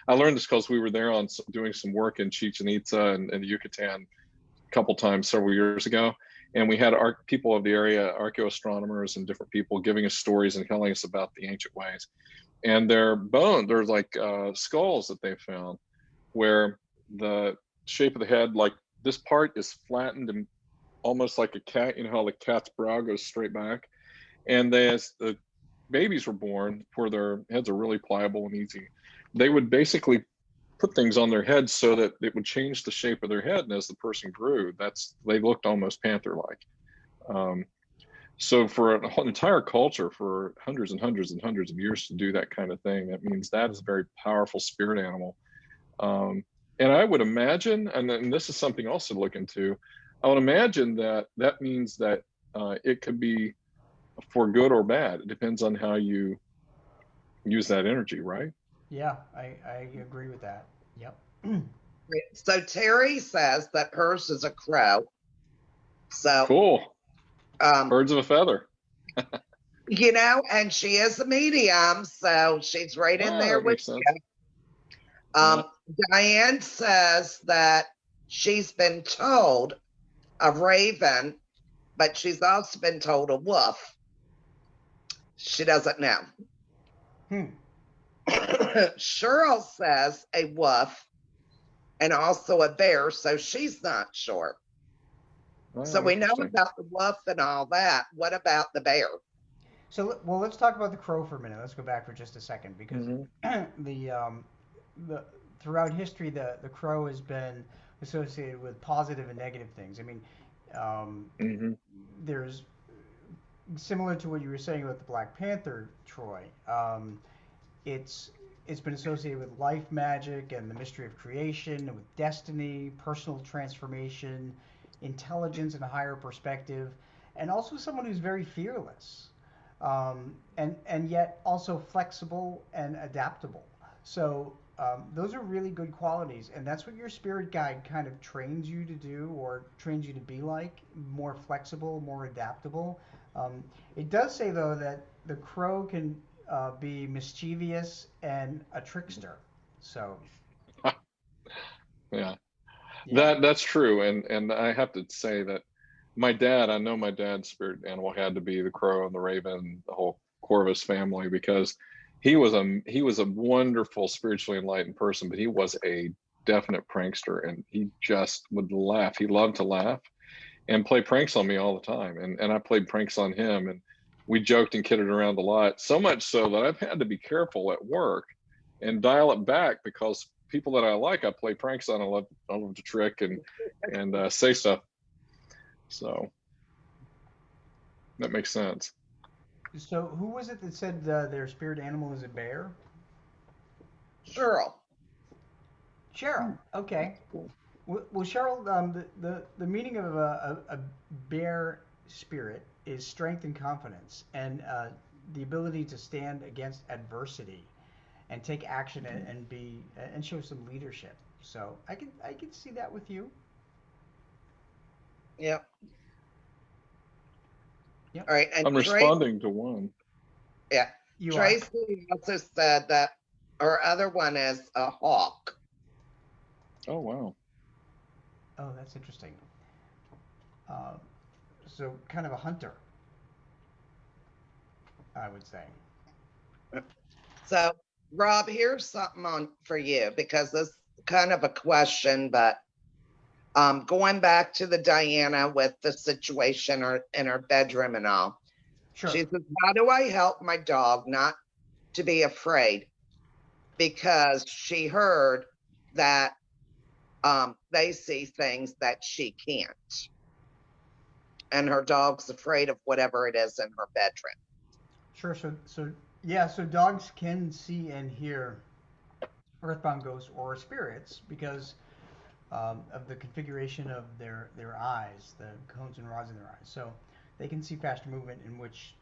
I learned this because we were there doing some work in Chichen Itza and Yucatan a couple times several years ago. And we had people of the area, archaeoastronomers and different people, giving us stories and telling us about the ancient ways. And there's like skulls that they found, where the shape of the head, like this part is flattened and almost like a cat, you know how the cat's brow goes straight back. And as the babies were born, where their heads are really pliable and easy, they would basically put things on their heads so that it would change the shape of their head. And as the person grew, they looked almost panther-like. So for an entire culture, for hundreds and hundreds and hundreds of years to do that kind of thing, that means that is a very powerful spirit animal. And I would imagine, and this is something else to look into, I would imagine that that means that it could be for good or bad. It depends on how you use that energy, right? Yeah, I agree with that. Yep. So Terry says that hers is a crow. So Cool. Birds of a feather. you know, and she is a medium, so she's right in there That with makes sense. you. Yeah. Diane says that she's been told a raven, but she's also been told a wolf. She doesn't know. Cheryl says a wolf and also a bear, so she's not sure. Oh, So we know about the wolf and all that. What about the bear? So, well, let's talk about the crow for a minute. Let's go back for just a second because the throughout history, the crow has been associated with positive and negative things. I mean, there's similar to what you were saying about the Black Panther, Troy. It's been associated with life magic and the mystery of creation, and with destiny, personal transformation, intelligence and a higher perspective, and also someone who's very fearless, and yet also flexible and adaptable. So those are really good qualities, and that's what your spirit guide kind of trains you to do, or trains you to be like, more flexible, more adaptable. It does say though that the crow can be mischievous and a trickster. So yeah. That's true. And I have to say that my dad, I know my dad's spirit animal had to be the crow and the raven, the whole Corvus family, because he was a wonderful spiritually enlightened person, but he was a definite prankster, and he just would laugh. He loved to laugh and play pranks on me all the time. And I played pranks on him, and we joked and kidded around a lot, so much so that I've had to be careful at work and dial it back, because people that I like, I play pranks on. I love to trick and say stuff. So that makes sense. So who was it that said their spirit animal is a bear? Cheryl. Cheryl. Okay. Well, Cheryl, the meaning of a bear spirit is strength and confidence, and the ability to stand against adversity, and take action and show some leadership. So I can see that with you. Yep. Yep. All right. And I'm responding to one. Yeah. You Tracy also said that her other one is a hawk. Oh, wow. Oh, that's interesting. So kind of a hunter, I would say. So, Rob, here's something for you, because this is kind of a question, but going back to the Diana with the situation in her bedroom and all. Sure. She says, how do I help my dog not to be afraid? Because she heard that they see things that she can't. And her dog's afraid of whatever it is in her bedroom. Sure. So dogs can see and hear earthbound ghosts or spirits because of the configuration of their eyes, the cones and rods in their eyes. So they can see faster movement in which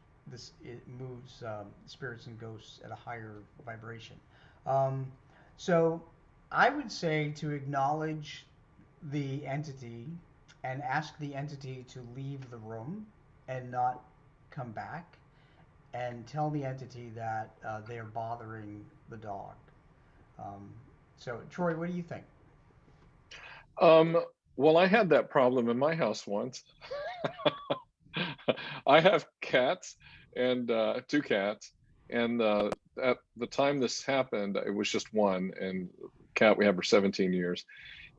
it moves spirits and ghosts at a higher vibration. So I would say to acknowledge the entity and ask the entity to leave the room and not come back, and tell the entity that they are bothering the dog. So Troy, what do you think? Well, I had that problem in my house once. I have cats, and two cats, and at the time this happened, it was just one, and cat we have for 17 years.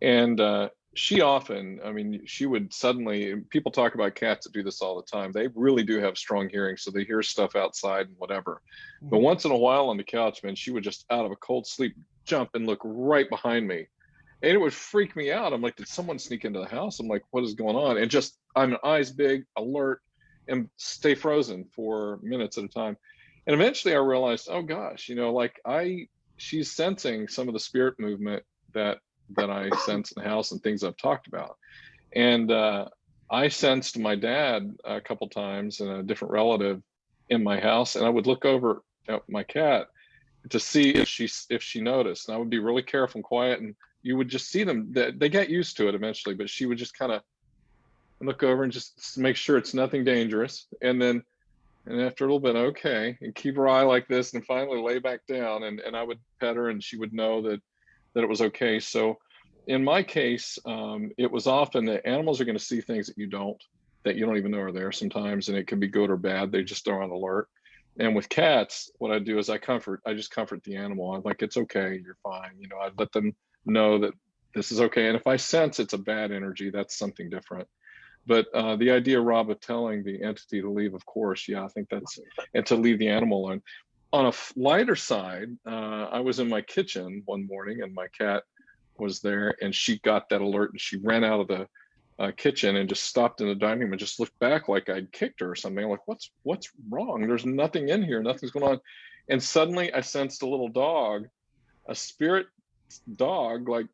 And she often, I mean, she would suddenly, people talk about cats that do this all the time. They really do have strong hearing, so they hear stuff outside and whatever. But once in a while on the couch, man, she would just out of a cold sleep jump and look right behind me. And it would freak me out. I'm like, did someone sneak into the house? I'm like, what is going on? And just, I'm eyes big, alert, and stay frozen for minutes at a time. And eventually I realized, oh gosh, like she's sensing some of the spirit movement that that I sense in the house and things I've talked about. And I sensed my dad a couple times and a different relative in my house, and I would look over at my cat to see if she noticed. And I would be really careful and quiet, and you would just see them. They get used to it eventually, but she would just kind of look over and just make sure it's nothing dangerous. And after a little bit, okay, and keep her eye like this, and finally lay back down, and I would pet her, and she would know that it was okay. So in my case, it was often that animals are going to see things that you don't even know are there sometimes, and it can be good or bad. They just are on alert. And with cats, what I do is I just comfort the animal. I'm like, it's okay, you're fine. You know, I let them know that this is okay. And if I sense it's a bad energy, that's something different. But the idea, Rob, of telling the entity to leave, of course, yeah, I think and to leave the animal alone. On a lighter side, I was in my kitchen one morning and my cat was there, and she got that alert and she ran out of the kitchen and just stopped in the dining room and just looked back like I'd kicked her or something. I'm like, what's wrong? There's nothing in here. Nothing's going on. And suddenly I sensed a little dog, a spirit dog, like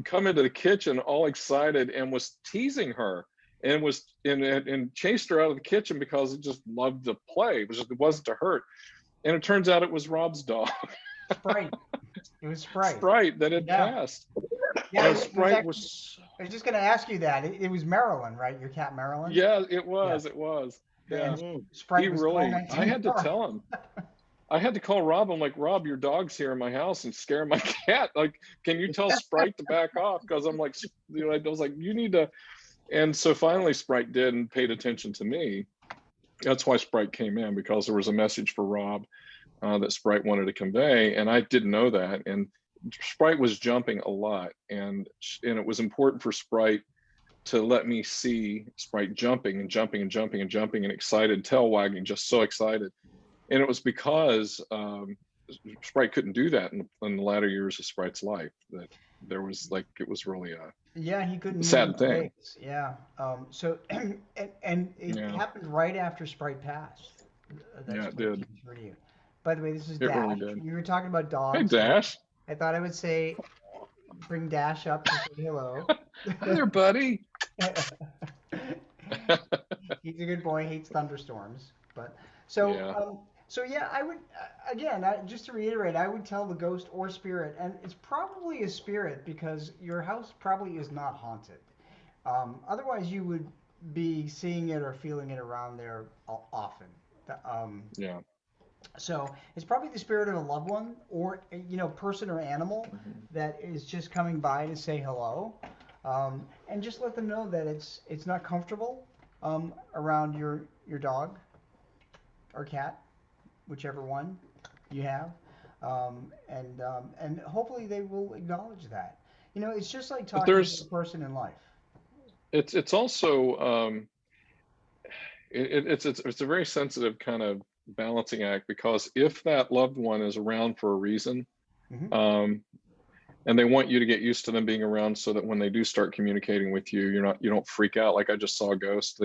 come into the kitchen all excited and was teasing her and chased her out of the kitchen because it just loved to play. It wasn't to hurt. And it turns out it was Rob's dog. Sprite. It was Sprite. Sprite that had passed. Yeah, Sprite was. I was just going to ask you that. It was Marilyn, right? Your cat Marilyn? Yeah, it was. Yeah. It was. Yeah. Sprite was I had to tell him. I had to call Rob. I'm like, Rob, your dog's here in my house and scare my cat. Like, can you tell Sprite to back off? Because I'm like, I was like, you need to. And so finally Sprite did and paid attention to me. That's why Sprite came in, because there was a message for Rob that Sprite wanted to convey, and I didn't know that. And Sprite was jumping a lot, and it was important for Sprite to let me see Sprite jumping and jumping and jumping and jumping and excited, tail wagging, just so excited. And it was because Sprite couldn't do that in the latter years of Sprite's life. That there was it was really he couldn't sad thing. Yeah. So and it happened right after Sprite passed. It did. By the way, this is it Dash. Really did. We were talking about dogs. Hey, Dash. I thought I would bring Dash up to say hello. Hi there, buddy. He's a good boy. Hates thunderstorms, but so I would again, just to reiterate, I would tell the ghost or spirit, and it's probably a spirit because your house probably is not haunted. Otherwise, you would be seeing it or feeling it around there often. So it's probably the spirit of a loved one, or person or animal that is just coming by to say hello, and just let them know that it's not comfortable around your dog or cat, whichever one you have, and hopefully they will acknowledge that. It's just like talking to a person in life. It's also it's a very sensitive kind of balancing act, because if that loved one is around for a reason, and they want you to get used to them being around, so that when they do start communicating with you, you don't freak out. Like I just saw a ghost.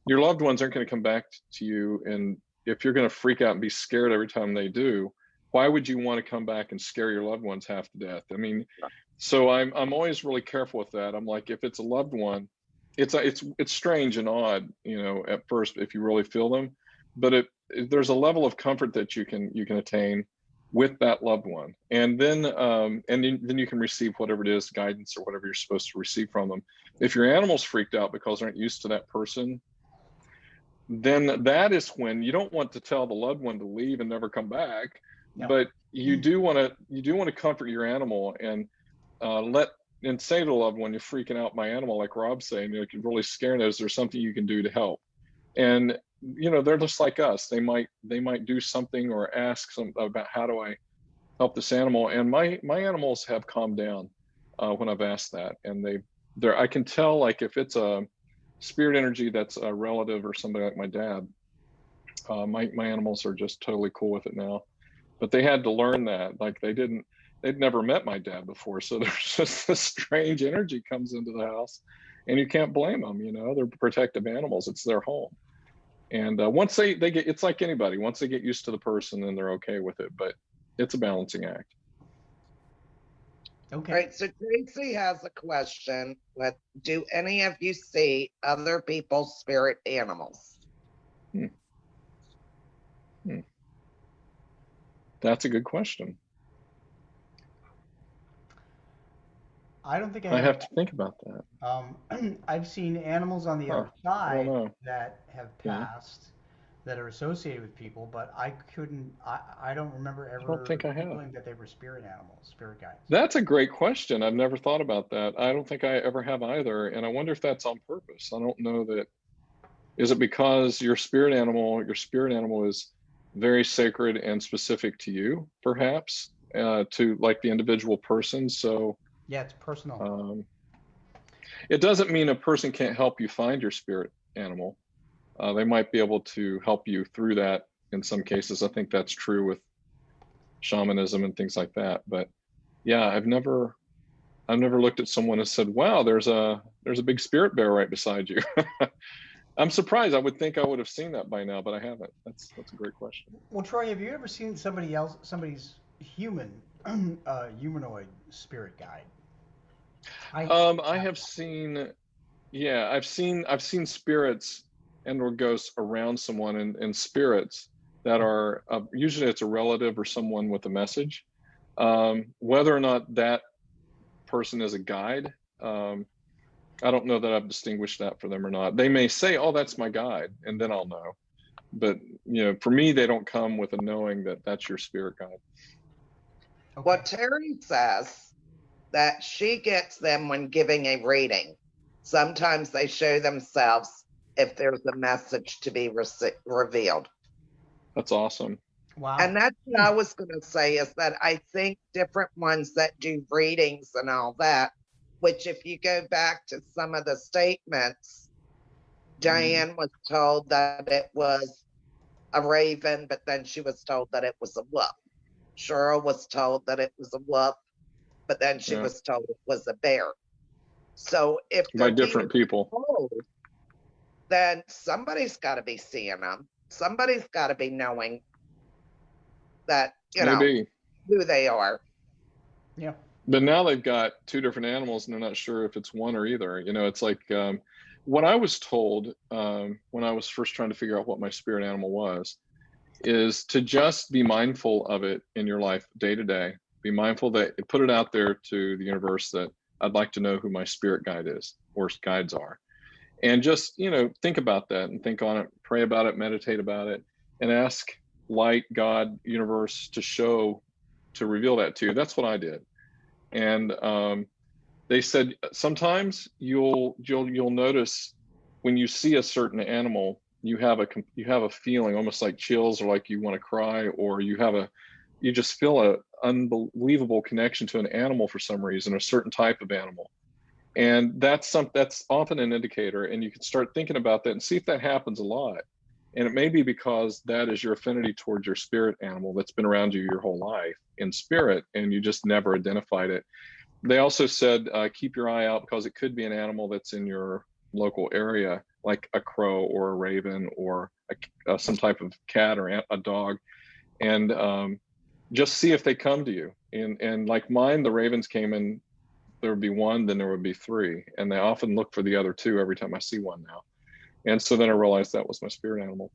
Your loved ones aren't going to come back to you, and if you're going to freak out and be scared every time they do, why would you want to come back and scare your loved ones half to death? I mean, so I'm always really careful with that. I'm like, if it's a loved one, it's strange and odd, at first, if you really feel them, but there's a level of comfort that you can attain with that loved one, and then you can receive whatever it is, guidance or whatever you're supposed to receive from them. If your animal's freaked out because they aren't used to that person, then that is when you don't want to tell the loved one to leave and never come back. No. But you do want to comfort your animal and say to the loved one, you're freaking out my animal, like Rob's saying, you can really scare them. Is there something you can do to help? And they're just like us. They might do something or ask about how do I help this animal. And my animals have calmed down when I've asked that, and I can tell, like, if it's a spirit energy that's a relative or somebody like my dad, my animals are just totally cool with it now. But they had to learn that, like they'd never met my dad before, so there's just this strange energy comes into the house, and you can't blame them. They're protective animals. It's their home. And once they get, it's like anybody, once they get used to the person, then they're okay with it. But it's a balancing act. Okay. All right, so Tracy has a question. Do any of you see other people's spirit animals? Hmm. Hmm. That's a good question. I don't think I I ever. have to think about that. I've seen animals on the Huh. other I don't side know. that have Okay. passed that are associated with people, but I couldn't. I don't remember I don't ever think I have. feeling that they were spirit animals, spirit guides. That's a great question. I've never thought about that. I don't think I ever have either. And I wonder if that's on purpose. I don't know that. Is it because your spirit animal is very sacred and specific to you, perhaps, to like the individual person? So Yeah, it's personal. um, it doesn't mean a person can't help you find your spirit animal. They might be able to help you through that in some cases. I think that's true with shamanism and things like that. But yeah, I've never looked at someone and said, "Wow, there's a big spirit bear right beside you." I'm surprised. I would think I would have seen that by now, but I haven't. That's a great question. Well, Troy, have you ever seen somebody's human, humanoid spirit guide? I I have seen, yeah, I've seen spirits and or ghosts around someone and spirits that are usually it's a relative or someone with a message. Whether or not that person is a guide, I don't know that I've distinguished that for them or not. They may say, "Oh, that's my guide," and then I'll know. But for me, they don't come with a knowing that that's your spirit guide. Well, okay. Terry says that she gets them when giving a reading. Sometimes they show themselves if there's a message to be revealed. That's awesome. Wow. And that's what I was going to say is that I think different ones that do readings and all that, which if you go back to some of the statements, Diane was told that it was a raven, but then she was told that it was a wolf. Cheryl was told that it was a wolf, but then she Yeah, was told it was a bear. So if by they're being different people. told, then somebody's got to be seeing them. Somebody's got to be knowing that, Maybe. who they are. Yeah. But now they've got two different animals and they're not sure if it's one or either. It's like what I was told when I was first trying to figure out what my spirit animal was is to just be mindful of it in your life day to day. Be mindful that put it out there to the universe that I'd like to know who my spirit guide is or guides are. And just, think about that and think on it, pray about it, meditate about it, and ask light, God, universe to reveal that to you. That's what I did. And they said sometimes you'll notice when you see a certain animal, you have a feeling almost like chills or like you want to cry or you just feel a unbelievable connection to an animal for some reason, a certain type of animal. And that's often an indicator, and you can start thinking about that and see if that happens a lot. And it may be because that is your affinity towards your spirit animal that's been around you your whole life in spirit, and you just never identified it. They also said keep your eye out because it could be an animal that's in your local area, like a crow or a raven or some type of cat or a dog, and just see if they come to you. And like mine, the ravens came in. There would be one, then there would be three, and they often look for the other two every time I see one now. And so then I realized that was my spirit animal.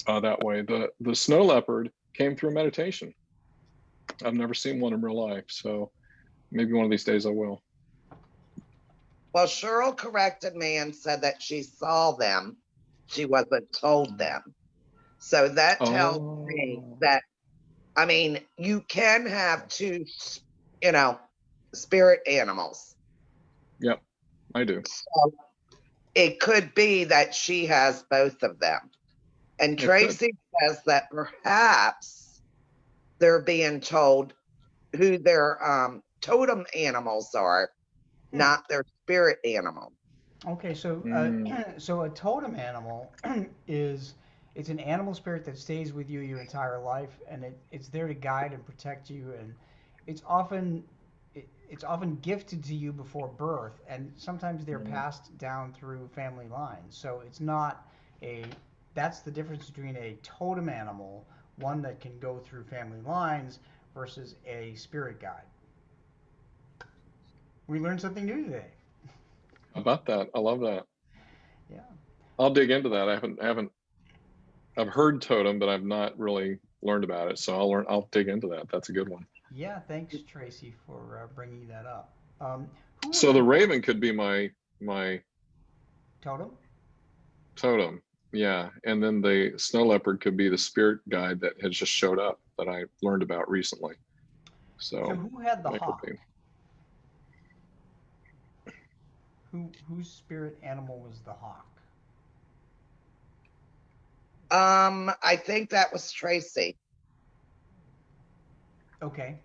That way, the snow leopard came through meditation. I've never seen one in real life, so maybe one of these days I will. Well, Cheryl corrected me and said that she saw them. She wasn't told them. So that tells me Oh, that, you can have two, you know, spirit animals. yep, I do. So it could be that she has both of them. And It could. Tracy says that perhaps they're being told who their totem animals are, Hmm. not their spirit animal. Okay, so Mm, so a totem animal is it's an animal spirit that stays with you your entire life, and it's there to guide and protect you, and it's often it's often gifted to you before birth, and sometimes they're mm. passed down through family lines. So it's not a that's the difference between a totem animal, one that can go through family lines, versus a spirit guide. We learned something new today. About that, I love that. Yeah. I'll dig into that. I've heard totem, but I've not really learned about it. So I'll dig into that. That's a good one. Yeah, thanks, Tracy, for bringing that up. Who was So the raven could be my totem? totem. Yeah. And then the snow leopard could be the spirit guide that has just showed up that I learned about recently. So who had the that hawk? could be. Whose spirit animal was the hawk? I think that was Tracy. Okay.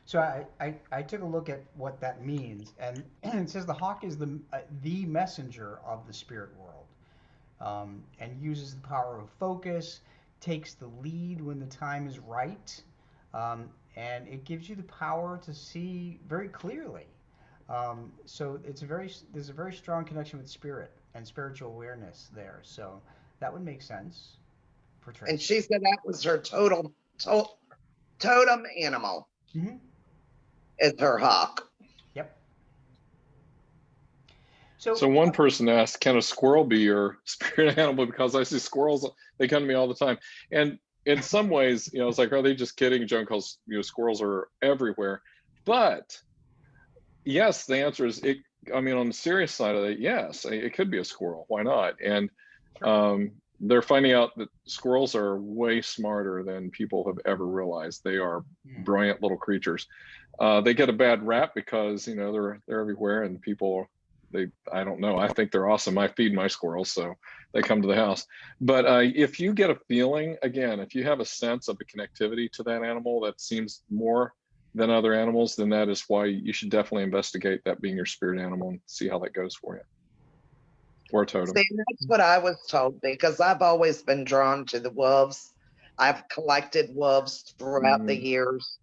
So I took a look at what that means, and it says the hawk is the messenger of the spirit world, and uses the power of focus, takes the lead when the time is right, and it gives you the power to see very clearly. So there's a very strong connection with spirit and spiritual awareness there. So that would make sense for Tracy. And she said that was her totem animal. Mm-hmm. Is her hawk. Yep. So one person asked, can a squirrel be your spirit animal? Because I see squirrels, they come to me all the time. And in some ways, it's like, are they just kidding, Joan? Because squirrels are everywhere. But yes, the answer is on the serious side of it, yes, it could be a squirrel. Why not? And they're finding out that squirrels are way smarter than people have ever realized. They are brilliant little creatures. They get a bad rap because they're everywhere, and people, I don't know. I think they're awesome. I feed my squirrels, so they come to the house. But if you get a feeling, again, if you have a sense of a connectivity to that animal that seems more than other animals, then that is why you should definitely investigate that being your spirit animal and see how that goes for you. Or totem. See, that's what I was told, because I've always been drawn to the wolves. I've collected wolves throughout the years.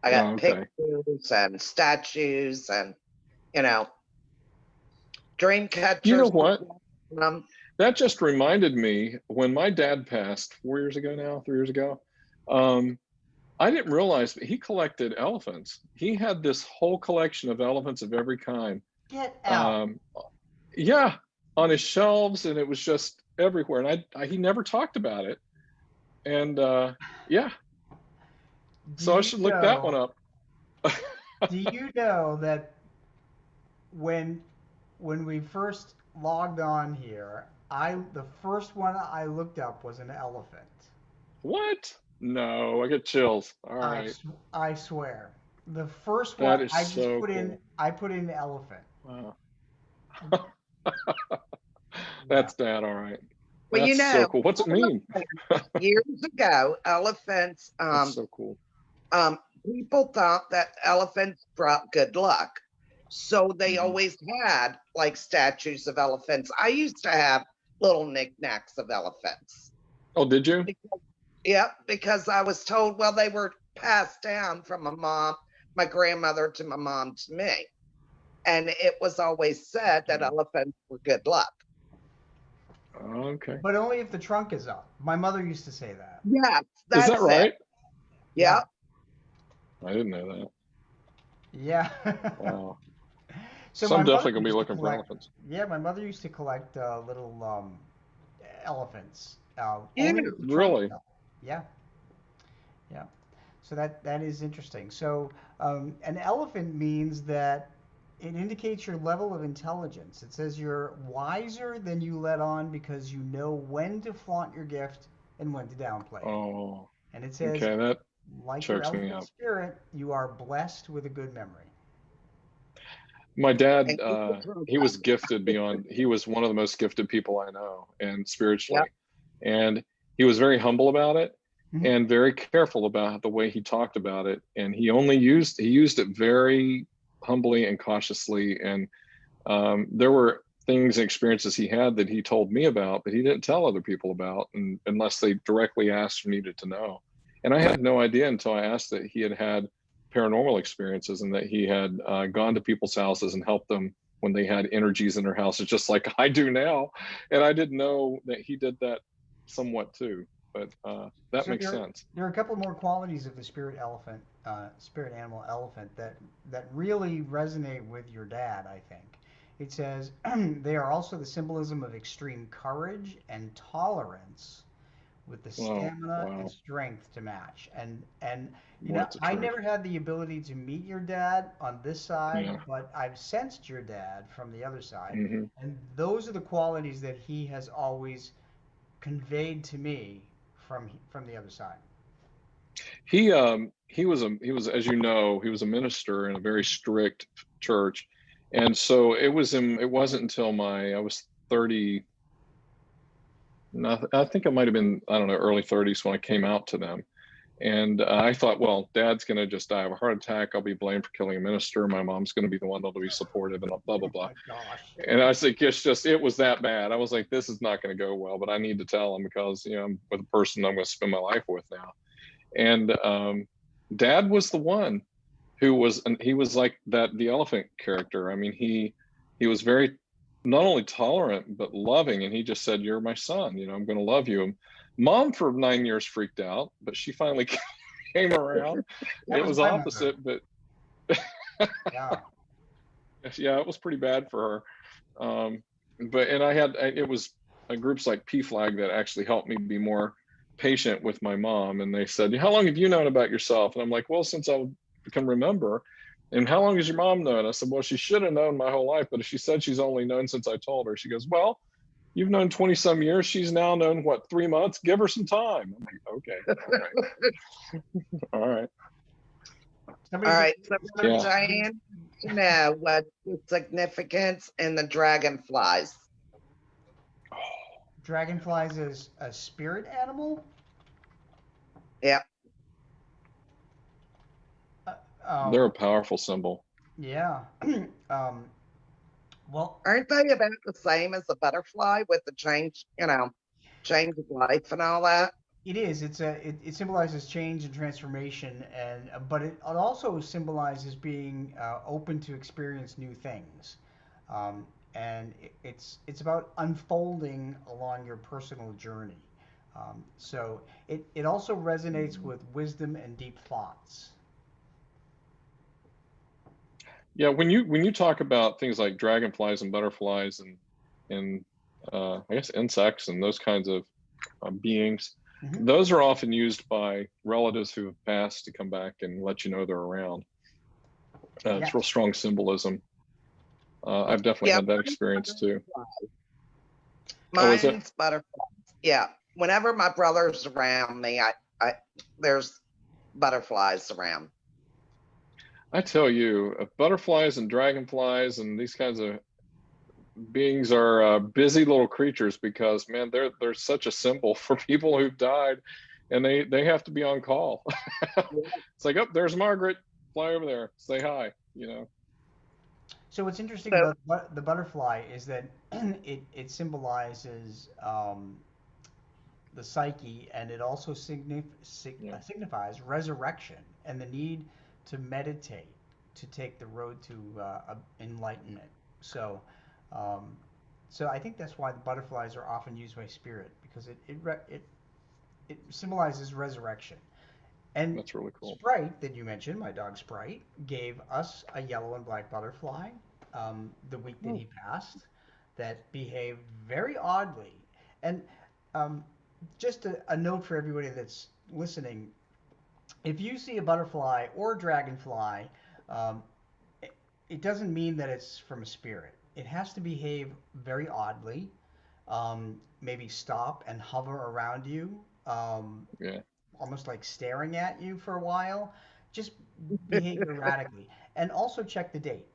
I got pictures and statues and, dream catchers. You know what? That just reminded me, when my dad passed 3 years ago, I didn't realize that he collected elephants. He had this whole collection of elephants of every kind. Get out. Yeah, on his shelves, and it was just everywhere. And he never talked about it. And yeah. So I should look that one up. Do you know that when we first logged on here, the first one I looked up was an elephant. What? No, I get chills. All right. I swear. The first one I put in elephant. Wow. That's Dad, all right. Well, That's so cool. What's it mean? Years ago, elephants, that's so cool. People thought that elephants brought good luck. So they always had like statues of elephants. I used to have little knickknacks of elephants. Oh, did you? Because I was told, well, they were passed down from my grandmother to my mom to me. And it was always said that elephants were good luck. Okay. But only if the trunk is up. My mother used to say that. Yes, that's Is that right? It. Yeah. I didn't know that. Yeah. Wow. So I'm definitely going to be looking for elephants. Yeah, my mother used to collect little elephants. Really? Yeah. Yeah. So that is interesting. So an elephant means that it indicates your level of intelligence. It says you're wiser than you let on because you know when to flaunt your gift and when to downplay it. Oh. And it says, okay, that like your elephant spirit, you are blessed with a good memory. My dad, he was gifted he was one of the most gifted people I know, and spiritually. Yep. And he was very humble about it, and very careful about the way he talked about it. And he used it very humbly and cautiously. And there were things and experiences he had that he told me about, but he didn't tell other people about, unless they directly asked or needed to know. And I had no idea until I asked that he had paranormal experiences and that he had gone to people's houses and helped them when they had energies in their houses, just like I do now. And I didn't know that he did that somewhat too. but that So makes sense. there are a couple more qualities of the spirit animal elephant that really resonate with your dad, I think. It says they are also the symbolism of extreme courage and tolerance with the Oh, stamina and wow. strength to match. And Boy, it's a I truth. never had the ability to meet your dad on this side, Yeah. but I've sensed your dad from the other side, Hmm. and those are the qualities that he has always conveyed to me from the other side. He was, as you know, he was a minister in a very strict church, and so it wasn't until I was 30. No, I think I might have been, I don't know, early 30s when I came out to them. And I thought, well, Dad's going to just die of a heart attack. I'll be blamed for killing a minister. My mom's going to be the one that'll be supportive, and blah blah Oh blah. my gosh. And I was like, it was that bad. I was like, this is not going to go well, but I need to tell him because I'm with a person I'm going to spend my life with now. And Dad was the one and he was like the elephant character. I mean, he was very not only tolerant but loving, and he just said, "You're my son. I'm going to love you." And Mom for 9 years freaked out, but she finally came around. That It was was my mother. opposite, but Yeah. yeah, it was pretty bad for her. And it was groups like PFLAG that actually helped me be more patient with my mom. And they said, "How long have you known about yourself?" And I'm like, "Well, since I can remember." "And how long has your mom known?" I said, "Well, she should have known my whole life, but she said she's only known since I told her." She goes, "Well, you've known 20 some years. She's now known, what, 3 months? Give her some time." I'm like, "Okay, all right." All Somebody right, so Yeah. Diane, you know what the significance in the dragonflies? Dragonflies is a spirit animal. Yeah. Uh, They're um, a powerful symbol. yeah. um, well, Aren't they about the same as a butterfly with the change of life and all that? it is. It symbolizes change and transformation, and but it also symbolizes being open to experience new things, um, and it's about unfolding along your personal journey. So it also resonates with wisdom and deep thoughts. Yeah, when you talk about things like dragonflies and butterflies and I guess insects and those kinds of beings, Hmm. those are often used by relatives who have passed to come back and let you know they're around. It's real Yes. strong symbolism. I've definitely Yeah, had that experience too. Oh, is it? mine's butterflies. Yeah. Whenever my brother's around me, I there's butterflies around. I tell you, butterflies and dragonflies and these kinds of beings are busy little creatures because, man, they're such a symbol for people who've died, and they have to be on call. It's like, oh, there's Margaret, fly over there, say hi. So what's interesting So about the butterfly is that it symbolizes the psyche, and it also Yeah, signifies resurrection and the need to meditate to take the road to enlightenment. So, um, so I think that's why the butterflies are often used by spirit because it symbolizes resurrection. And that's really cool. Sprite, that you mentioned, my dog Sprite, gave us a yellow and black butterfly the week that Oh, he passed that behaved very oddly. And um, just a note for everybody that's listening, if you see a butterfly or a dragonfly, um, it doesn't mean that it's from a spirit. It has to behave very oddly, maybe stop and hover around you, yeah, almost like staring at you for a while. Just behave erratically. And also check the date.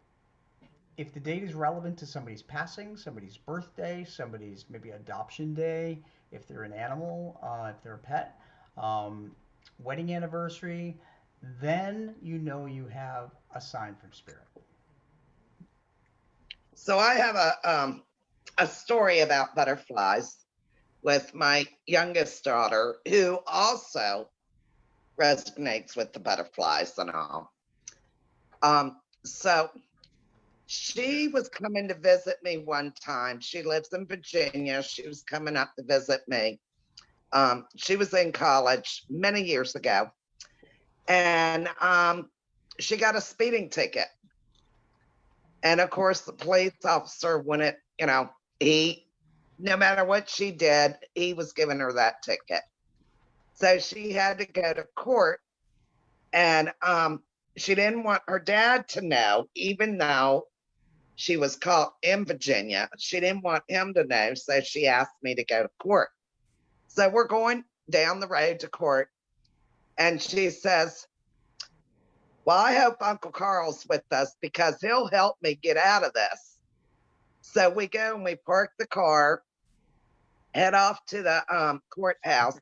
If the date is relevant to somebody's passing, somebody's birthday, somebody's maybe adoption day, if they're an animal, if they're a pet, um, wedding anniversary, then you know you have a sign from spirit. so I have a story about butterflies with my youngest daughter who also resonates with the butterflies and all. So she was coming to visit me one time. She lives in Virginia. She was coming up to visit me. She was in college many years ago, and she got a speeding ticket. And of course, the police officer wouldn't, no matter what she did, he was giving her that ticket. So she had to go to court, and she didn't want her dad to know, even though she was caught in Virginia. She didn't want him to know, so she asked me to go to court. So we're going down the road to court, and she says, well, I hope Uncle Carl's with us because he'll help me get out of this. So we go and we park the car, head off to the courthouse.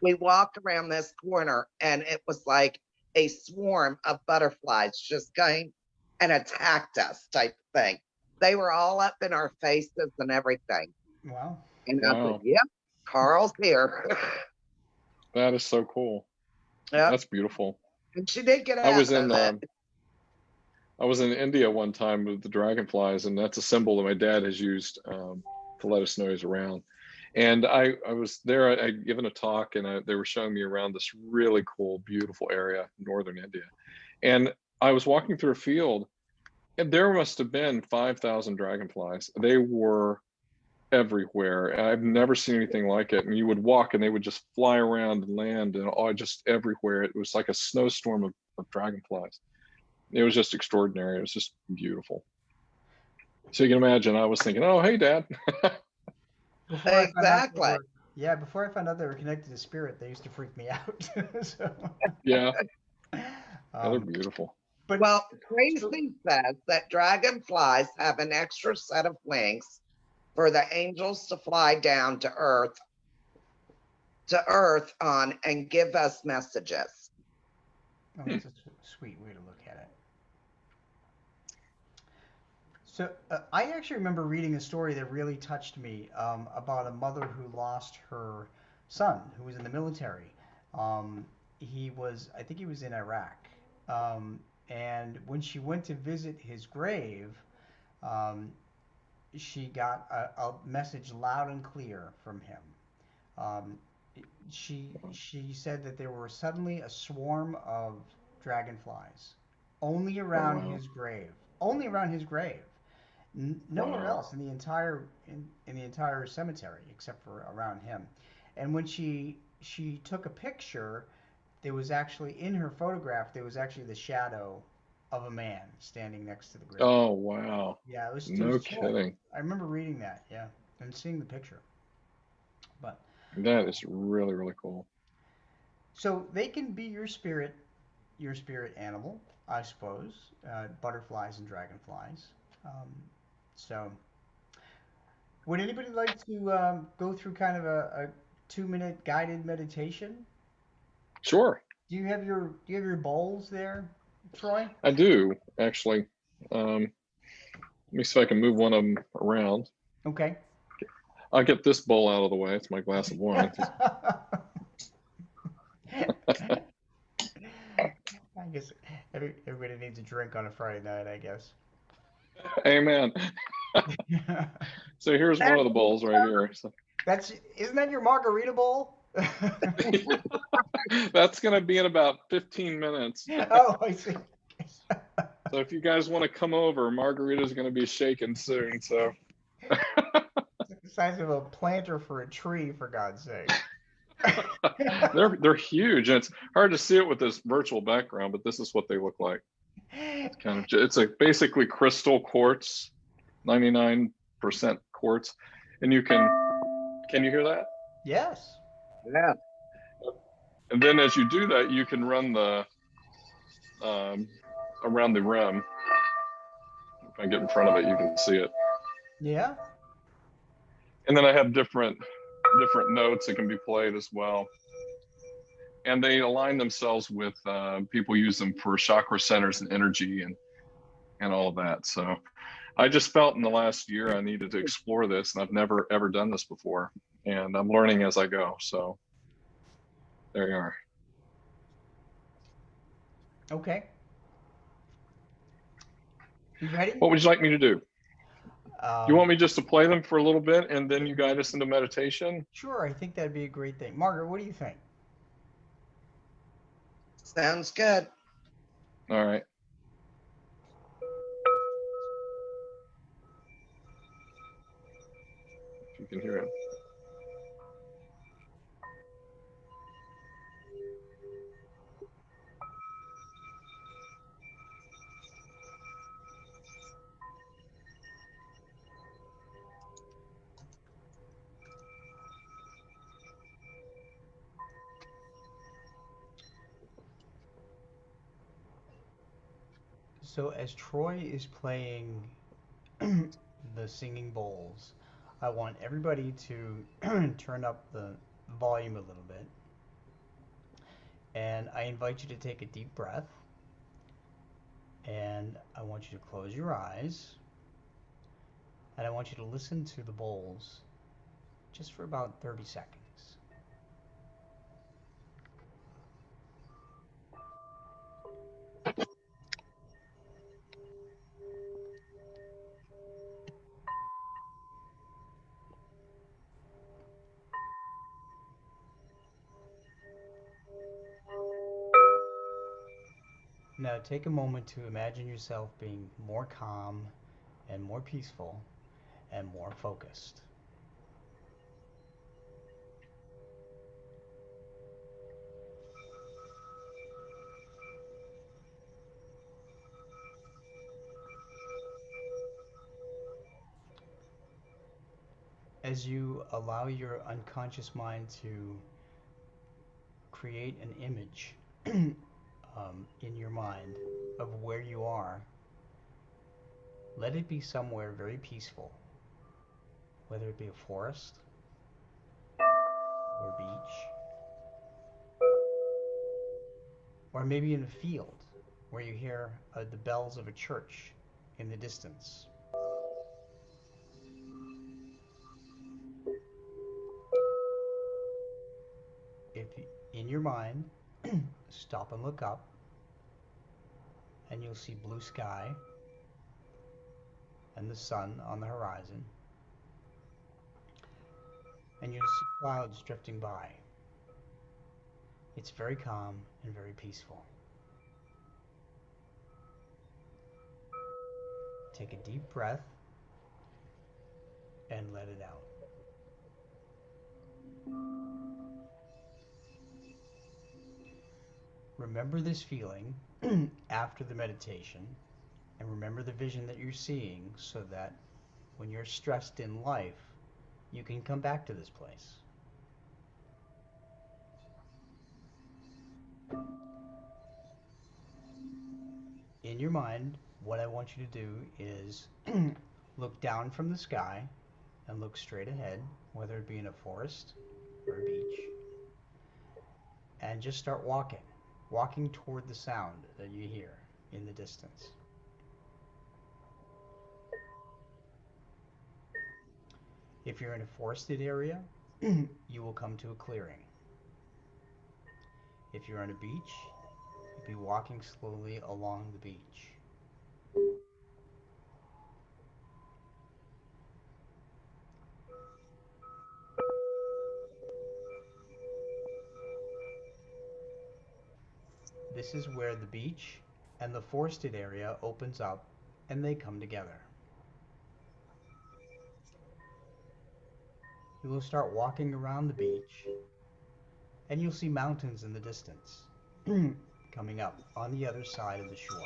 We walked around this corner, and it was like a swarm of butterflies just came and attacked us type thing. They were all up in our faces and everything. Wow. And I said, yep, Carl's here. That is so cool. Yep. That's beautiful. And she did get out. I was in India one time with the dragonflies, and that's a symbol that my dad has used to let us know he's around. And I was there, I'd given a talk, and they were showing me around this really cool, beautiful area in northern India. And I was walking through a field, and there must have been 5,000 dragonflies. They were everywhere. I've never seen anything like it. And you would walk, and they would just fly around and land, and just everywhere. It was like a snowstorm of dragonflies. It was just extraordinary. It was just beautiful. So you can imagine, I was thinking, oh, hey, Dad. Exactly. Before I found out they were connected to spirit, they used to freak me out. So. Yeah. They're beautiful. But Tracy says that dragonflies have an extra set of wings for the angels to fly down to Earth on and give us messages. Oh, that's a sweet way to look at it. So I actually remember reading a story that really touched me about a mother who lost her son, who was in the military. I think he was in Iraq. And when she went to visit his grave, she got a message loud and clear from him. She said that there were suddenly a swarm of dragonflies only around his grave. Only around his grave. Nowhere else in the entire cemetery except for around him. And when she took a picture, there was actually in her photograph there was actually the shadow of a man standing next to the grave. Oh wow! Yeah, it was no kidding. I remember reading that, and seeing the picture. But that is really, really cool. So they can be your spirit animal, I suppose. Butterflies and dragonflies. So, would anybody like to go through kind of a 2-minute guided meditation? Sure. Do you have your bowls there, Troy? I do, actually. Let me see if I can move one of them around. Okay. I'll get this bowl out of the way. It's my glass of wine. I guess everybody needs a drink on a Friday night, I guess. Amen. So here's one of the bowls right here. So. Isn't that your margarita bowl? That's going to be in about 15 minutes. Oh, I see. So if you guys want to come over, margarita's going to be shaken soon. So it's the size of a planter for a tree, for God's sake. They're huge, and it's hard to see it with this virtual background, but this is what they look like. It's basically crystal quartz, 99% quartz, and you can you hear that? Yes. Yeah. And then as you do that, you can run the around the rim. If I get in front of it, you can see it. Yeah. And then I have different notes that can be played as well. And they align themselves with people use them for chakra centers and energy and all of that. So I just felt in the last year I needed to explore this, and I've never ever done this before. And I'm learning as I go. So there you are. Okay. You ready? What would you like me to do? You want me just to play them for a little bit and then you guide us into meditation? Sure, I think that'd be a great thing. Margaret, what do you think? Sounds good. All right. If you can hear it. So as Troy is playing the singing bowls, I want everybody to turn up the volume a little bit. And I invite you to take a deep breath. And I want you to close your eyes. And I want you to listen to the bowls just for about 30 seconds. Now take a moment to imagine yourself being more calm and more peaceful and more focused. As you allow your unconscious mind to create an image in your mind of where you are, let it be somewhere very peaceful, whether it be a forest or a beach, or maybe in a field where you hear the bells of a church in the distance. If in your mind, stop and look up, and you'll see blue sky and the sun on the horizon, and you'll see clouds drifting by. It's very calm and very peaceful. Take a deep breath and let it out. Remember this feeling after the meditation, and remember the vision that you're seeing so that when you're stressed in life, you can come back to this place. In your mind, what I want you to do is look down from the sky and look straight ahead, whether it be in a forest or a beach, and just start walking toward the sound that you hear in the distance. If you're in a forested area, you will come to a clearing. If you're on a beach, you'll be walking slowly along the beach. This is where the beach and the forested area opens up and they come together. You will start walking around the beach and you'll see mountains in the distance coming up on the other side of the shore.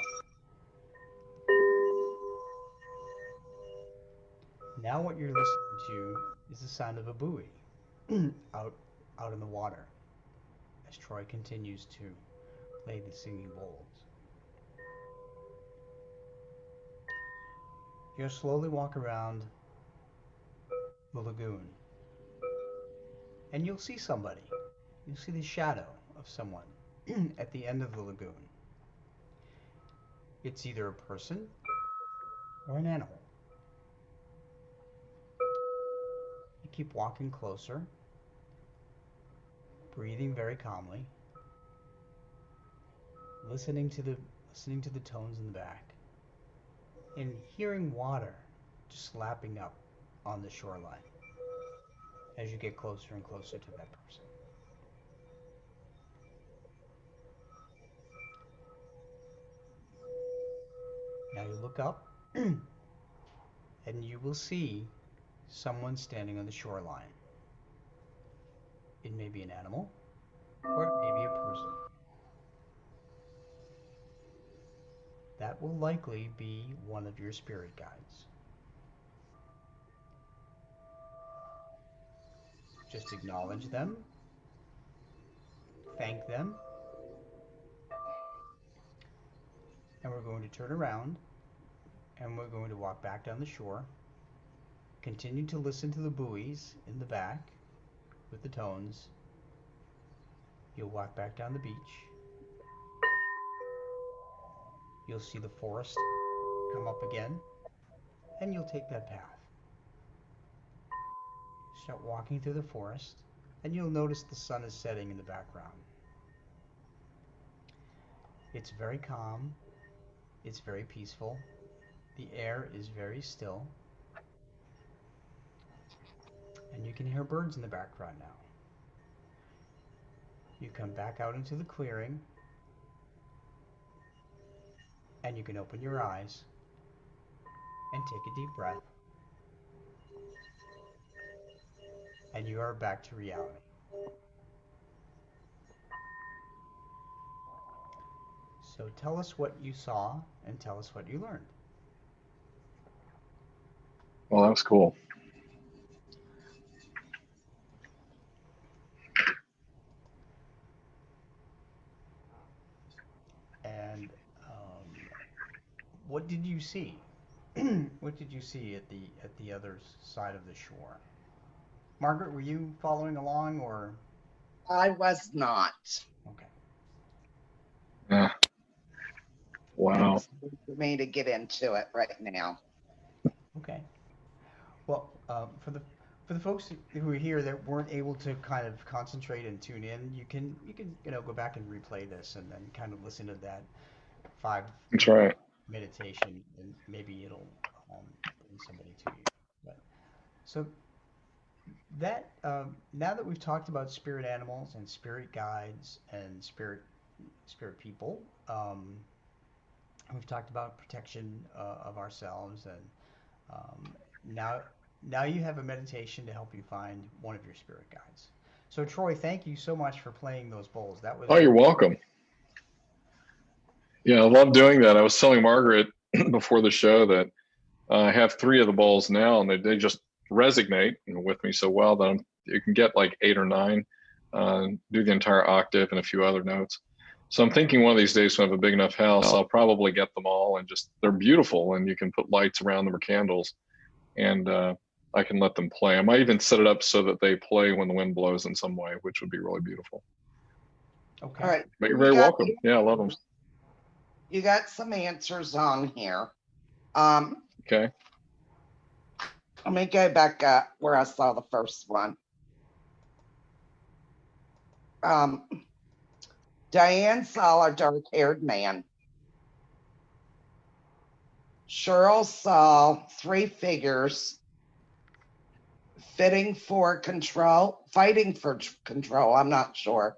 Now what you're listening to is the sound of a buoy out in the water as Troy continues to play the singing bowls. You'll slowly walk around the lagoon and you'll see somebody. You'll see the shadow of someone at the end of the lagoon. It's either a person or an animal. You keep walking closer, breathing very calmly, listening to the tones in the back, and hearing water just lapping up on the shoreline as you get closer and closer to that person. Now you look up and you will see someone standing on the shoreline. It may be an animal or it may be a person. That will likely be one of your spirit guides. Just acknowledge them, thank them, and we're going to turn around and we're going to walk back down the shore. Continue to listen to the buoys in the back with the tones. You'll walk back down the beach. You'll see the forest come up again, and you'll take that path. Start walking through the forest, and you'll notice the sun is setting in the background. It's very calm. It's very peaceful. The air is very still. And you can hear birds in the background now. You come back out into the clearing, and you can open your eyes and take a deep breath. And you are back to reality. So tell us what you saw and tell us what you learned. Well, that was cool. And what did you see? What did you see at the other side of the shore? Margaret, were you following along or? I was not. Okay. Yeah. Wow. It's hard for me to get into it right now. Okay. Well, for the folks who are here that weren't able to kind of concentrate and tune in, you can go back and replay this and then kind of listen to that 5 That's right. meditation, and maybe it'll bring somebody to you. But so that now that we've talked about spirit animals and spirit guides and spirit people, we've talked about protection of ourselves, and now you have a meditation to help you find one of your spirit guides. So Troy, thank you so much for playing those bowls. That was. Oh, you're welcome. Yeah, I love doing that. I was telling Margaret before the show that I have 3 of the bowls now, and they just resonate with me so well that you can get like 8 or 9, do the entire octave and a few other notes. So I'm thinking one of these days when I have a big enough house, I'll probably get them all, and they're beautiful, and you can put lights around them or candles, and I can let them play. I might even set it up so that they play when the wind blows in some way, which would be really beautiful. Okay. All right. But you're very welcome. Yeah, I love them. You got some answers on here. Okay. Let me go back up where I saw the first one. Diane saw a dark-haired man. Cheryl saw 3 figures fighting for control, I'm not sure.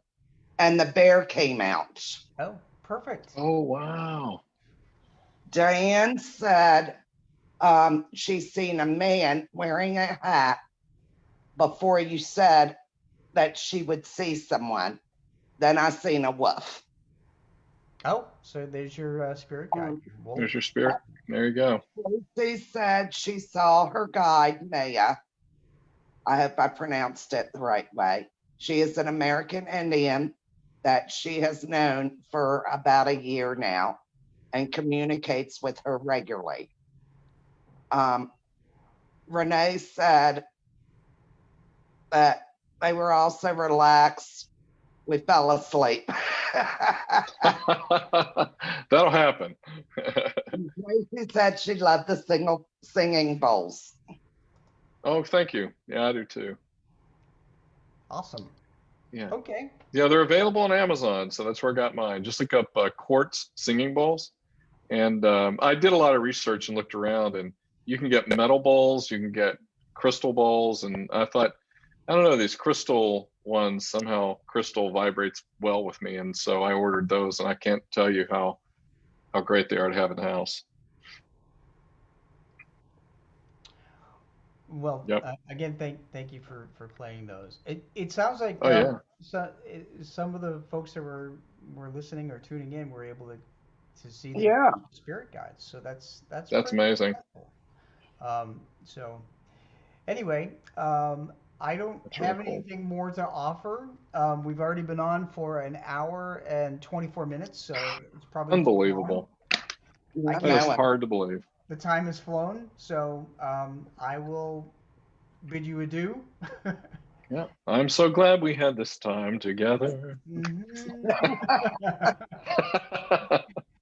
And the bear came out. Oh, perfect. Oh, wow. Diane said she's seen a man wearing a hat before you said that she would see someone. Then I seen a wolf. Oh, so there's your spirit guide. There's your spirit. There you go. She said she saw her guide, Maya. I hope I pronounced it the right way. She is an American Indian that she has known for about a year now and communicates with her regularly. Renee said that they were all so relaxed, we fell asleep. That'll happen. She said she loved the singing bowls. Oh, thank you. Yeah, I do too. Awesome. Yeah. Okay. Yeah, they're available on Amazon, so that's where I got mine. Just look up quartz singing bowls. And I did a lot of research and looked around, and you can get metal bowls, you can get crystal bowls, and I thought, I don't know, these crystal ones, somehow crystal vibrates well with me, and so I ordered those, and I can't tell you how great they are to have in the house. Well, Yep. again, thank you for playing those. It sounds like Oh yeah, some of the folks that were listening or tuning in were able to see the Yeah. spirit guides. So that's that's pretty amazing. cool. So anyway, I don't That's really have cool. anything more to offer. We've already been on for an hour and 24 minutes, so it's probably too long. Unbelievable. I That is can't. hard to believe. The time has flown, so I will bid you adieu. Yeah, I'm so glad we had this time together. Mhm.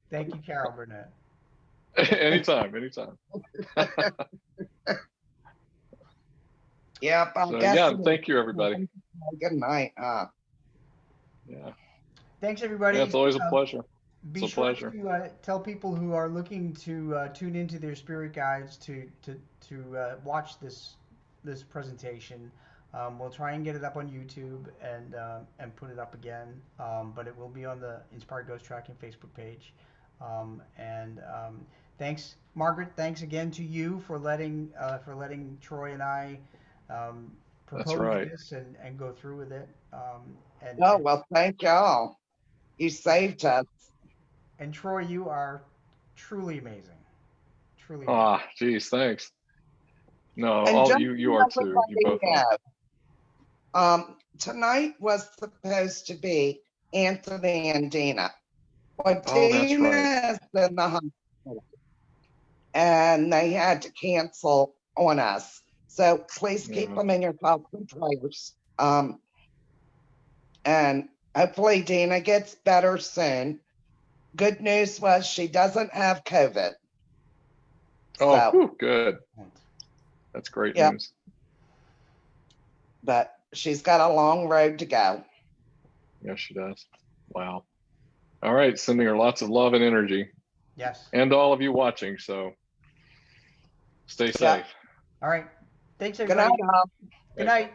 Thank you, Carol Burnett. Anytime. Yep. I'm So yeah, guessing. thank you everybody. Good night. Yeah, Thanks, yeah, everybody. it's always a pleasure. Be It's a sure pleasure. to tell people who are looking to tune into their spirit guides to watch this presentation. We'll try and get it up on YouTube and put it up again, but it will be on the Inspired Ghost Tracking Facebook page. Thanks, Margaret. Thanks again to you for letting Troy and I That's propose right. this and go through with it. Oh, well, thank y'all. You saved us. And Troy, you are truly amazing. Truly amazing. Ah, geez, thanks. No, And all just you so are too. You both everybody are. know, tonight was supposed to be Anthony and Dina. But Oh, that's Dina right. is in the hospital, and they had to cancel on us. So please keep Yeah. them in your thoughts and prayers. And hopefully Dina gets better soon. Good news was she doesn't have COVID. Oh, So, whew, good. That's great yeah, news. but she's got a long road to go. Yes, she does. Wow. All right, sending her lots of love and energy. Yes. And all of you watching, so stay safe. All right. Thanks, Good night, everybody. all. Good night.